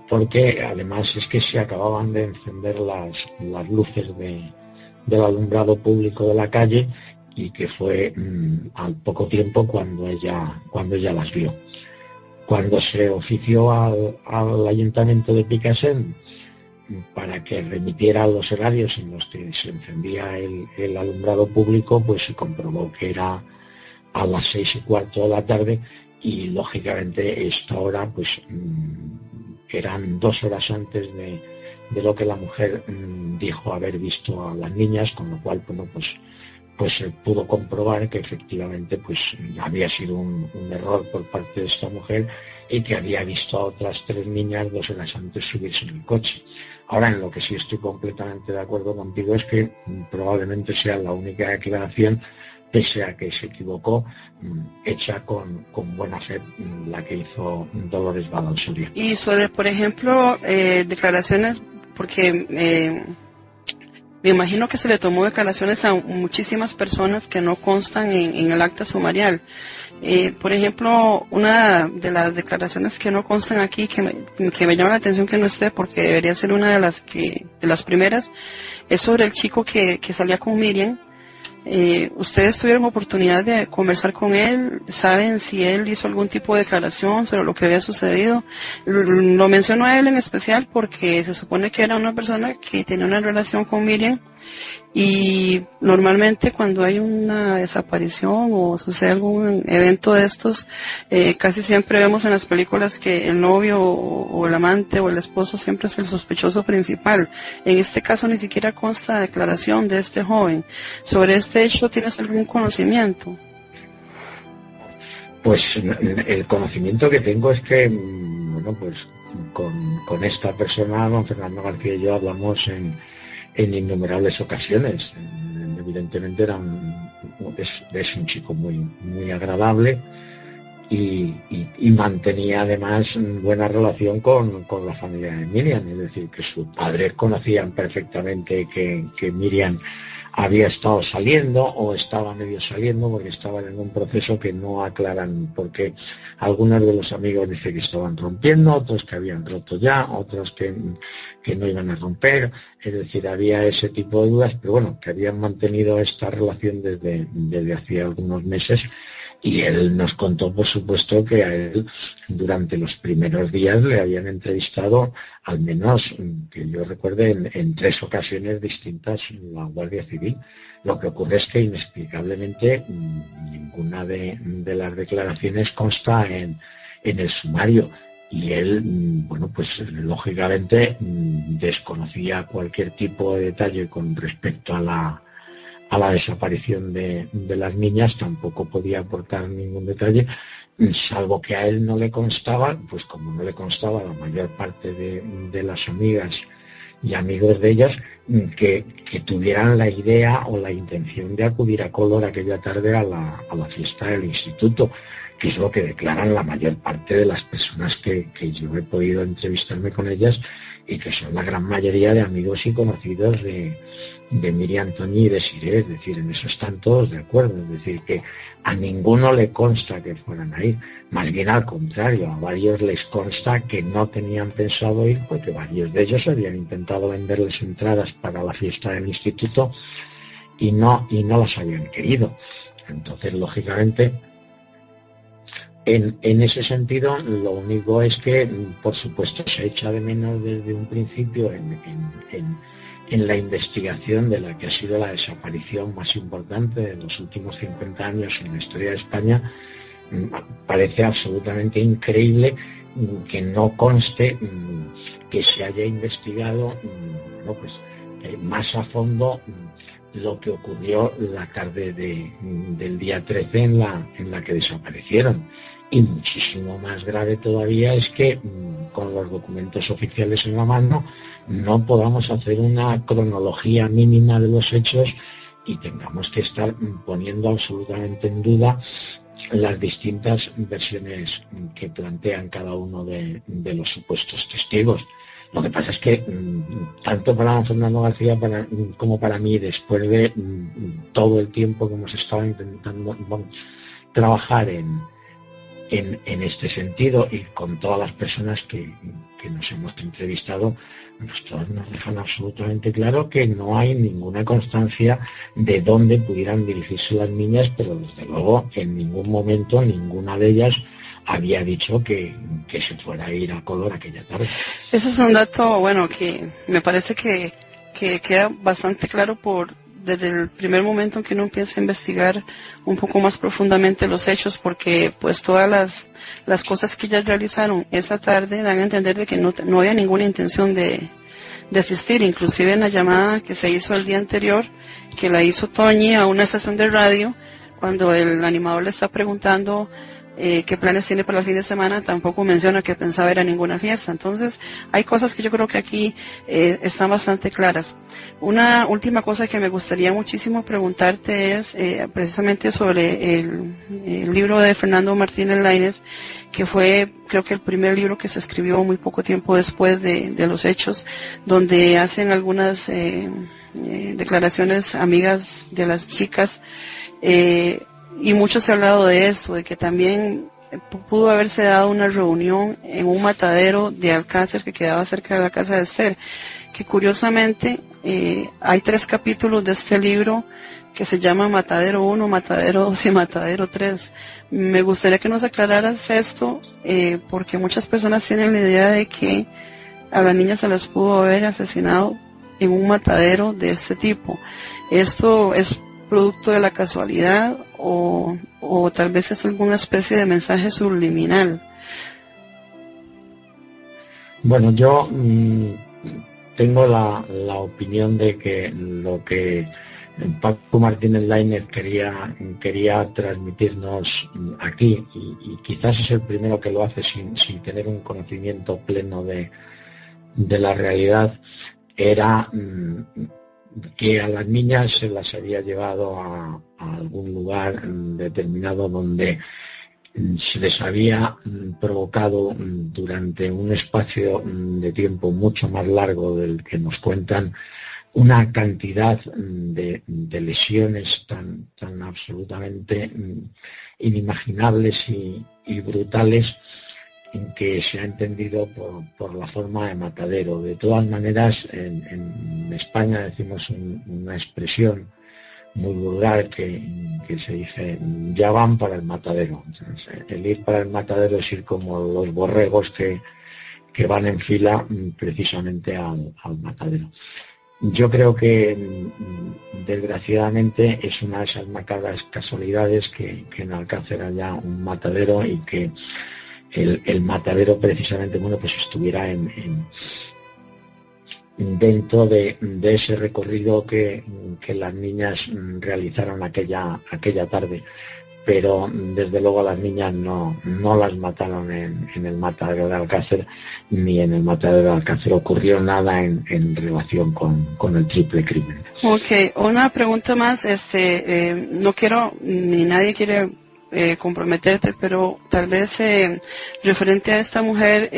S4: porque además es que se acababan de encender las luces del alumbrado público de la calle, y que fue al poco tiempo cuando ella las vio. Cuando se ofició al ayuntamiento de Picassent para que remitiera los horarios en los que se encendía el alumbrado público, pues se comprobó que era a las 6:15 de la tarde, y lógicamente esta hora pues eran 2 horas antes de lo que la mujer dijo haber visto a las niñas, con lo cual pues se pudo comprobar que efectivamente pues había sido un error por parte de esta mujer, y que había visto a otras 3 niñas 2 horas antes subirse en el coche. Ahora, en lo que sí estoy completamente de acuerdo contigo es que probablemente sea la única declaración, pese a que se equivocó, hecha con buena fe, la que hizo Dolores Badalsoria.
S3: Y sobre, por ejemplo, declaraciones, porque me imagino que se le tomó declaraciones a muchísimas personas que no constan en el acta sumarial. Por ejemplo, una de las declaraciones que no constan aquí, que me llama la atención que no esté, porque debería ser una de las primeras, es sobre el chico que salía con Miriam. ¿Ustedes tuvieron oportunidad de conversar con él? ¿Saben si él hizo algún tipo de declaración sobre lo que había sucedido? Lo menciono a él en especial porque se supone que era una persona que tenía una relación con Miriam, y normalmente cuando hay una desaparición o sucede algún evento de estos, casi siempre vemos en las películas que el novio o el amante o el esposo siempre es el sospechoso principal. En este caso ni siquiera consta declaración de este joven. ¿Sobre este hecho tienes algún conocimiento?
S4: Pues el conocimiento que tengo es que, bueno, pues con esta persona, don Fernando García y yo, hablamos en innumerables ocasiones. Evidentemente es un chico muy agradable, y mantenía además buena relación con la familia de Miriam, es decir, que sus padres conocían perfectamente que Miriam había estado saliendo o estaba medio saliendo, porque estaban en un proceso que no aclaran, porque algunos de los amigos dicen que estaban rompiendo, otros que habían roto ya, otros que no iban a romper. Es decir, había ese tipo de dudas, pero bueno, que habían mantenido esta relación desde hacía algunos meses. Y él nos contó, por supuesto, que a él durante los primeros días le habían entrevistado, al menos que yo recuerde, en 3 ocasiones distintas la Guardia Civil. Lo que ocurre es que inexplicablemente ninguna de las declaraciones consta en el sumario, y él, bueno, pues lógicamente desconocía cualquier tipo de detalle con respecto a la desaparición de las niñas. Tampoco podía aportar ningún detalle, salvo que a él no le constaba, pues como no le constaba a la mayor parte de las amigas y amigos de ellas, que tuvieran la idea o la intención de acudir a Color aquella tarde a la fiesta del instituto, que es lo que declaran la mayor parte de las personas que yo he podido entrevistarme con ellas, y que son la gran mayoría de amigos y conocidos de Miriam Toñi y de Siré. Es decir, en eso están todos de acuerdo, es decir, que a ninguno le consta que fueran a ir, más bien al contrario, a varios les consta que no tenían pensado ir, porque varios de ellos habían intentado venderles entradas para la fiesta del instituto y no las habían querido. Entonces, lógicamente, en ese sentido, lo único es que, por supuesto, se echa de menos desde un principio en la investigación de la que ha sido la desaparición más importante de los últimos 50 años en la historia de España. Parece absolutamente increíble que no conste que se haya investigado más a fondo lo que ocurrió la tarde del día 13 en la que desaparecieron. Y muchísimo más grave todavía es que con los documentos oficiales en la mano no podamos hacer una cronología mínima de los hechos y tengamos que estar poniendo absolutamente en duda las distintas versiones que plantean cada uno de los supuestos testigos. Lo que pasa es que tanto para Fernando García como para mí, después de todo el tiempo que hemos estado intentando trabajar en este sentido y con todas las personas que nos hemos entrevistado, todos nos dejan absolutamente claro que no hay ninguna constancia de dónde pudieran dirigirse las niñas, pero desde luego en ningún momento ninguna de ellas había dicho que se fuera a ir a Color aquella tarde.
S3: Ese es un dato, bueno, que me parece que queda bastante claro desde el primer momento en que uno empieza a investigar un poco más profundamente los hechos, porque pues todas las cosas que ellas realizaron esa tarde dan a entender de que no había ninguna intención de asistir. Inclusive en la llamada que se hizo el día anterior, que la hizo Toñi a una estación de radio, cuando el animador le está preguntando qué planes tiene para el fin de semana, tampoco menciona que pensaba ir a ninguna fiesta. Entonces hay cosas que yo creo que aquí están bastante claras. Una última cosa que me gustaría muchísimo preguntarte es precisamente sobre el libro de Fernando Martínez Lainez, que fue, creo que el primer libro que se escribió muy poco tiempo después de los hechos, donde hacen algunas declaraciones amigas de las chicas, y mucho se ha hablado de eso, de que también pudo haberse dado una reunión en un matadero de Alcácer que quedaba cerca de la casa de Esther, que curiosamente hay 3 capítulos de este libro que se llama Matadero 1, Matadero 2 y Matadero 3. Me gustaría que nos aclararas esto, porque muchas personas tienen la idea de que a las niñas se las pudo haber asesinado en un matadero de este tipo. ¿Esto es producto de la casualidad o tal vez es alguna especie de mensaje subliminal?
S4: Bueno, yo tengo la opinión de que lo que Paco Martínez Lainez quería transmitirnos aquí, y quizás es el primero que lo hace sin tener un conocimiento pleno de la realidad, era que a las niñas se las había llevado a algún lugar determinado donde se les había provocado durante un espacio de tiempo mucho más largo del que nos cuentan una cantidad de lesiones tan absolutamente inimaginables y brutales, en que se ha entendido por la forma de matadero. De todas maneras, en España decimos una expresión muy vulgar que se dice: ya van para el matadero. Entonces, el ir para el matadero es ir como los borregos que van en fila precisamente al matadero. Yo creo que desgraciadamente es una de esas macabras casualidades que en Alcácer haya un matadero y que el matadero precisamente, pues estuviera dentro de ese recorrido que las niñas realizaron aquella tarde. Pero desde luego las niñas no las mataron en el matadero de Alcácer, ni en el matadero de Alcácer ocurrió nada en relación con el triple crimen.
S3: Ok, una pregunta más, no quiero, ni nadie quiere comprometerte, pero tal vez referente a esta mujer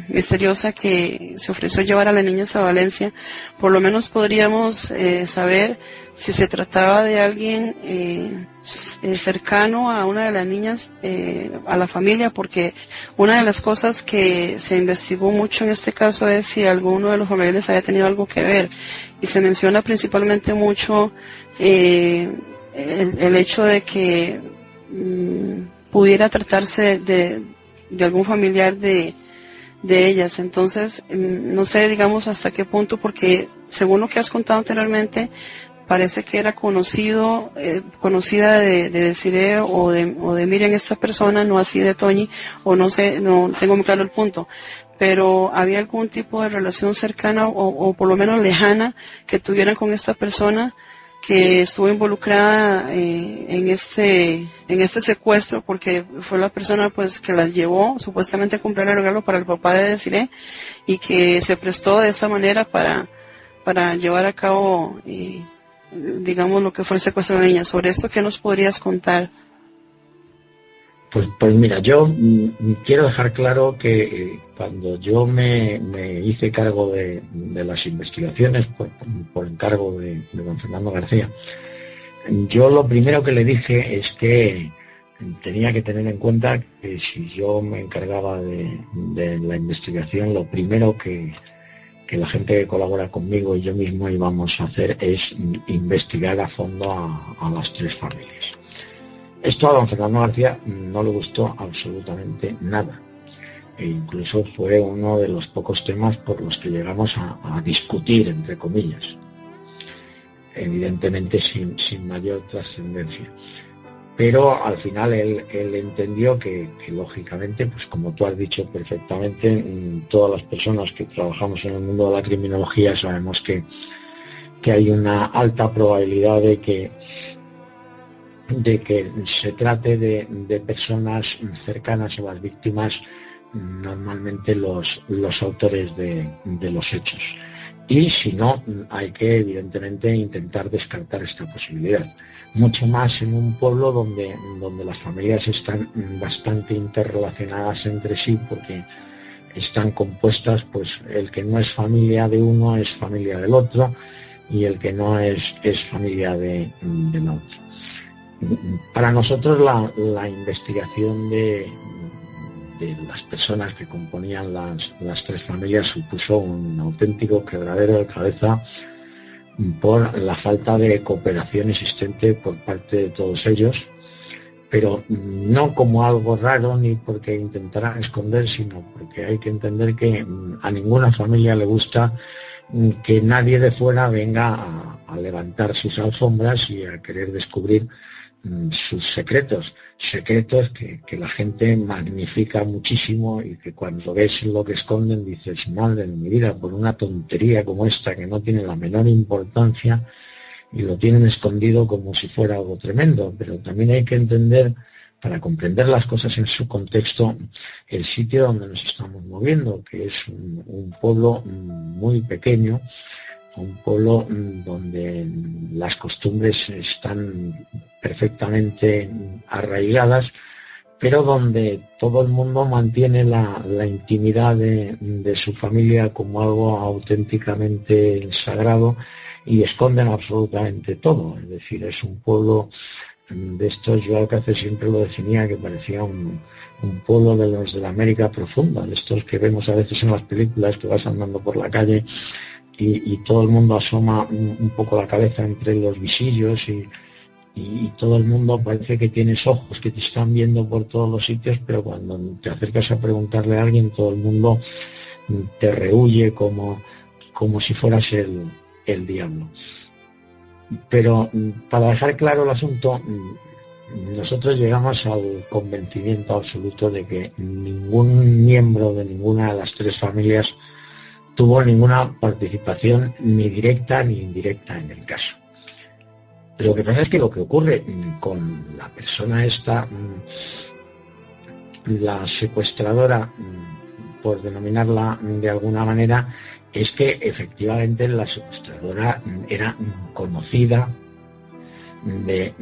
S3: misteriosa que se ofreció llevar a las niñas a Valencia, por lo menos podríamos saber si se trataba de alguien cercano a una de las niñas, a la familia, porque una de las cosas que se investigó mucho en este caso es si alguno de los familiares había tenido algo que ver, y se menciona principalmente mucho el hecho de que pudiera tratarse de algún familiar de ellas. Entonces, no sé, digamos, hasta qué punto, porque según lo que has contado anteriormente, parece que era conocida de Desiree o de Miriam, esta persona, no así de Toñi, o no sé, no tengo muy claro el punto, pero había algún tipo de relación cercana o por lo menos lejana que tuvieran con esta persona que estuvo involucrada en este secuestro, porque fue la persona pues que las llevó supuestamente a comprar el regalo para el papá de Desiree, y que se prestó de esta manera para llevar a cabo digamos lo que fue el secuestro de la niña. Sobre esto, ¿qué nos podrías contar?
S4: Pues mira, yo quiero dejar claro que cuando yo me hice cargo de las investigaciones por encargo de don Fernando García, yo lo primero que le dije es que tenía que tener en cuenta que si yo me encargaba de la investigación, lo primero que la gente que colabora conmigo y yo mismo íbamos a hacer es investigar a fondo a las tres familias. Esto a don Fernando García no le gustó absolutamente nada. E incluso fue uno de los pocos temas por los que llegamos a discutir, entre comillas. Evidentemente sin mayor trascendencia. Pero al final él entendió que lógicamente, pues como tú has dicho perfectamente, todas las personas que trabajamos en el mundo de la criminología sabemos que hay una alta probabilidad de que se trate de personas cercanas a las víctimas, normalmente los autores de los hechos. Y si no, hay que evidentemente intentar descartar esta posibilidad. Mucho más en un pueblo donde las familias están bastante interrelacionadas entre sí, porque están compuestas, pues el que no es familia de uno es familia del otro, y el que no es familia del otro. Para nosotros la investigación de las personas que componían las tres familias supuso un auténtico quebradero de cabeza por la falta de cooperación existente por parte de todos ellos, pero no como algo raro ni porque intentaran esconder, sino porque hay que entender que a ninguna familia le gusta que nadie de fuera venga a levantar sus alfombras y a querer descubrir sus secretos que la gente magnifica muchísimo, y que cuando ves lo que esconden dices, madre de mi vida, por una tontería como esta que no tiene la menor importancia, y lo tienen escondido como si fuera algo tremendo. Pero también hay que entender, para comprender las cosas en su contexto, el sitio donde nos estamos moviendo, que es un pueblo muy pequeño, un pueblo donde las costumbres están perfectamente arraigadas, pero donde todo el mundo mantiene la intimidad de su familia como algo auténticamente sagrado, y esconden absolutamente todo. Es decir, es un pueblo de estos, yo Alcácer siempre lo definía, que parecía un pueblo de los de la América profunda, de estos que vemos a veces en las películas, que vas andando por la calle y todo el mundo asoma un poco la cabeza entre los visillos, y todo el mundo parece que tienes ojos que te están viendo por todos los sitios, pero cuando te acercas a preguntarle a alguien, todo el mundo te rehúye como si fueras el diablo. Pero para dejar claro el asunto, nosotros llegamos al convencimiento absoluto de que ningún miembro de ninguna de las tres familias tuvo ninguna participación ni directa ni indirecta en el caso. Lo que pasa es que lo que ocurre con la persona esta, la secuestradora, por denominarla de alguna manera, es que efectivamente la secuestradora era conocida de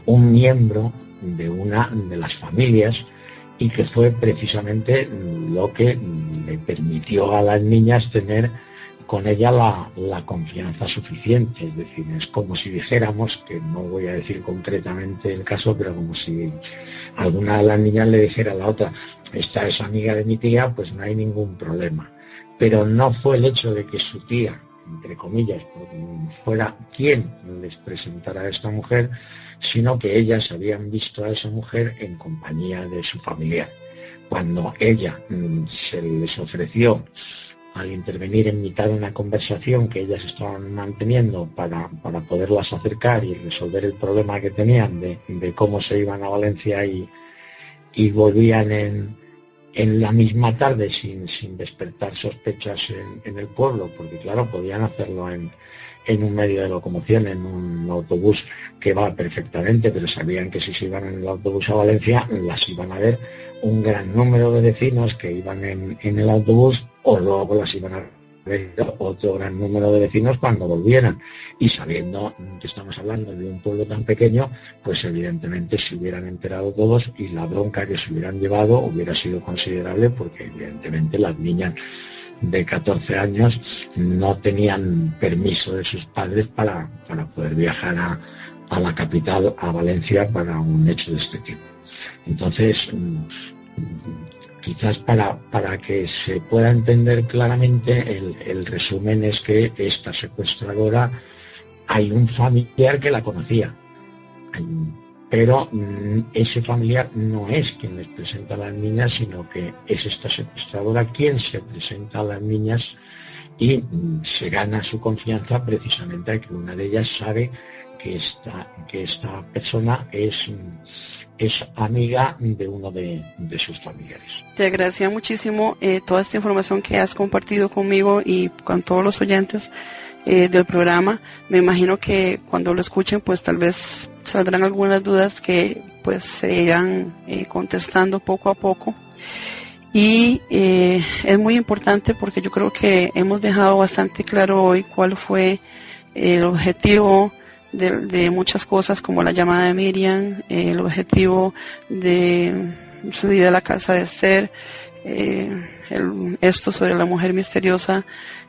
S4: un miembro de una de las familias, y que fue precisamente lo que le permitió a las niñas tener con ella la confianza suficiente. Es decir, es como si dijéramos, que no voy a decir concretamente el caso, pero como si alguna de las niñas le dijera a la otra, esta es amiga de mi tía, pues no hay ningún problema. Pero no fue el hecho de que su tía, entre comillas, fuera quien les presentara a esta mujer, sino que ellas habían visto a esa mujer en compañía de su familiar. Cuando ella se les ofreció, al intervenir en mitad de una conversación que ellas estaban manteniendo para poderlas acercar y resolver el problema que tenían de cómo se iban a Valencia y volvían en la misma tarde sin despertar sospechas en el pueblo, porque claro, podían hacerlo en un medio de locomoción, en un autobús que va perfectamente, pero sabían que si se iban en el autobús a Valencia, las iban a ver un gran número de vecinos que iban en el autobús, o luego las iban a otro gran número de vecinos cuando volvieran, y sabiendo que estamos hablando de un pueblo tan pequeño, pues evidentemente se hubieran enterado todos y la bronca que se hubieran llevado hubiera sido considerable, porque evidentemente las niñas de 14 años no tenían permiso de sus padres para poder viajar a la capital, a Valencia, para un hecho de este tipo. Entonces, quizás para que se pueda entender claramente, el resumen es que esta secuestradora, hay un familiar que la conocía, pero ese familiar no es quien les presenta a las niñas, sino que es esta secuestradora quien se presenta a las niñas y se gana su confianza precisamente a que una de ellas sabe que esta persona es amiga de uno de sus familiares.
S3: Te agradecía muchísimo toda esta información que has compartido conmigo y con todos los oyentes del programa. Me imagino que cuando lo escuchen, pues tal vez saldrán algunas dudas que pues se irán contestando poco a poco. Y es muy importante porque yo creo que hemos dejado bastante claro hoy cuál fue el objetivo de muchas cosas, como la llamada de Miriam, el objetivo de su vida a la casa de Esther, esto sobre la mujer misteriosa,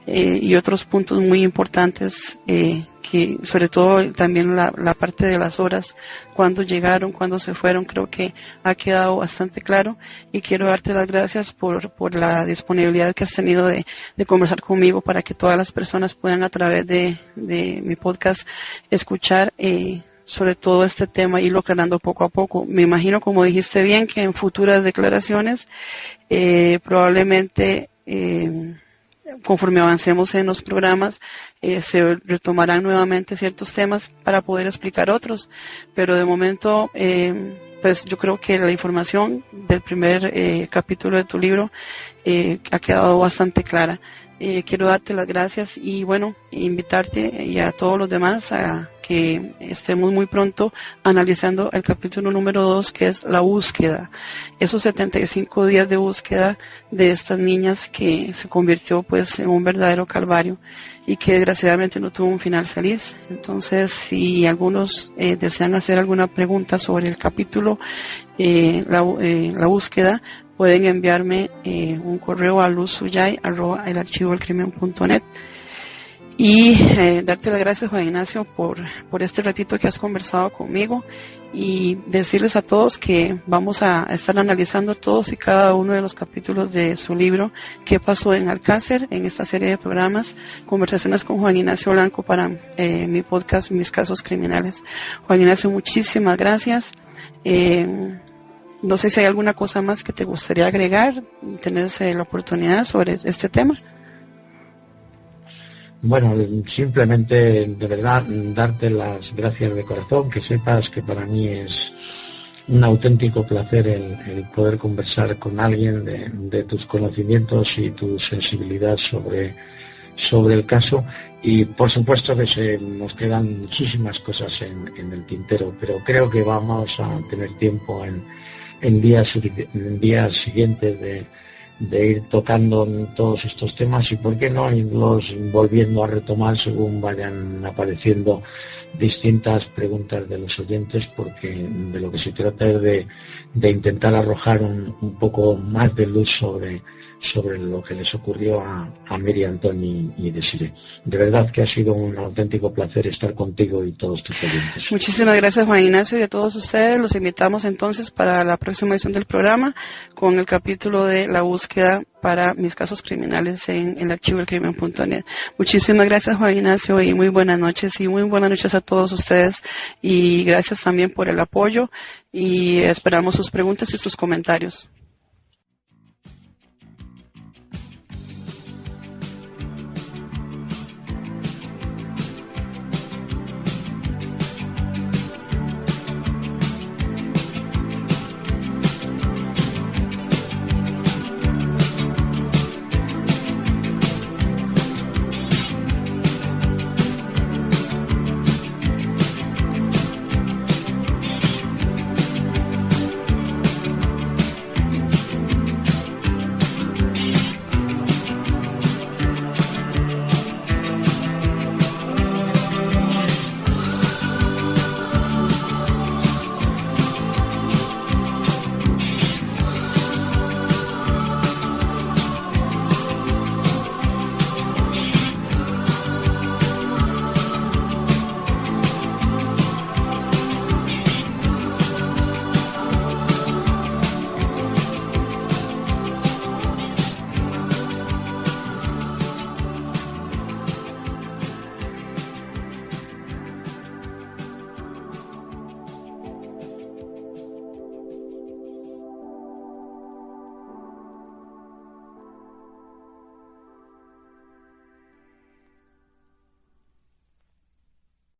S3: y otros puntos muy importantes, que sobre todo también la parte de las horas, cuándo llegaron, cuándo se fueron, creo que ha quedado bastante claro, y quiero darte las gracias por la disponibilidad que has tenido de conversar conmigo, para que todas las personas puedan a través de mi podcast escuchar sobre todo este tema y irlo aclarando poco a poco. Me imagino, como dijiste bien, que en futuras declaraciones probablemente conforme avancemos en los programas, se retomarán nuevamente ciertos temas para poder explicar otros, pero de momento pues yo creo que la información del primer capítulo de tu libro ha quedado bastante clara. Quiero darte las gracias y bueno, invitarte y a todos los demás a que estemos muy pronto analizando el capítulo número 2, que es la búsqueda, esos 75 días de búsqueda de estas niñas, que se convirtió pues en un verdadero calvario y que desgraciadamente no tuvo un final feliz. Entonces, si algunos desean hacer alguna pregunta sobre el capítulo, la búsqueda, pueden enviarme un correo a luzsuyay@elarchivodelcrimen.net. Y darte las gracias, Juan Ignacio, por este ratito que has conversado conmigo, y decirles a todos que vamos a estar analizando todos y cada uno de los capítulos de su libro, ¿Qué pasó en Alcácer?, en esta serie de programas, Conversaciones con Juan Ignacio Blanco, para mi podcast, Mis Casos Criminales. Juan Ignacio, muchísimas gracias. No sé si hay alguna cosa más que te gustaría agregar, tenés la oportunidad sobre este tema.
S4: Bueno, simplemente, de verdad, darte las gracias de corazón, que sepas que para mí es un auténtico placer el poder conversar con alguien de tus conocimientos y tu sensibilidad sobre el caso, y por supuesto que nos quedan muchísimas cosas en el tintero, pero creo que vamos a tener tiempo en días siguientes de ir tocando todos estos temas, y por qué no irlos volviendo a retomar según vayan apareciendo distintas preguntas de los oyentes, porque de lo que se trata es de intentar arrojar un poco más de luz sobre lo que les ocurrió a Miriam, Tony y Desiree. De verdad que ha sido un auténtico placer estar contigo y todos tus oyentes. Muchísimas gracias, Juan Ignacio, y a todos ustedes. Los invitamos entonces para la próxima edición del programa con el capítulo de la búsqueda para Mis Casos Criminales en el archivodelcrimen.net. Muchísimas gracias, Juan Ignacio, y muy buenas noches, y muy buenas noches a todos ustedes, y gracias también por el apoyo, y esperamos sus preguntas y sus comentarios.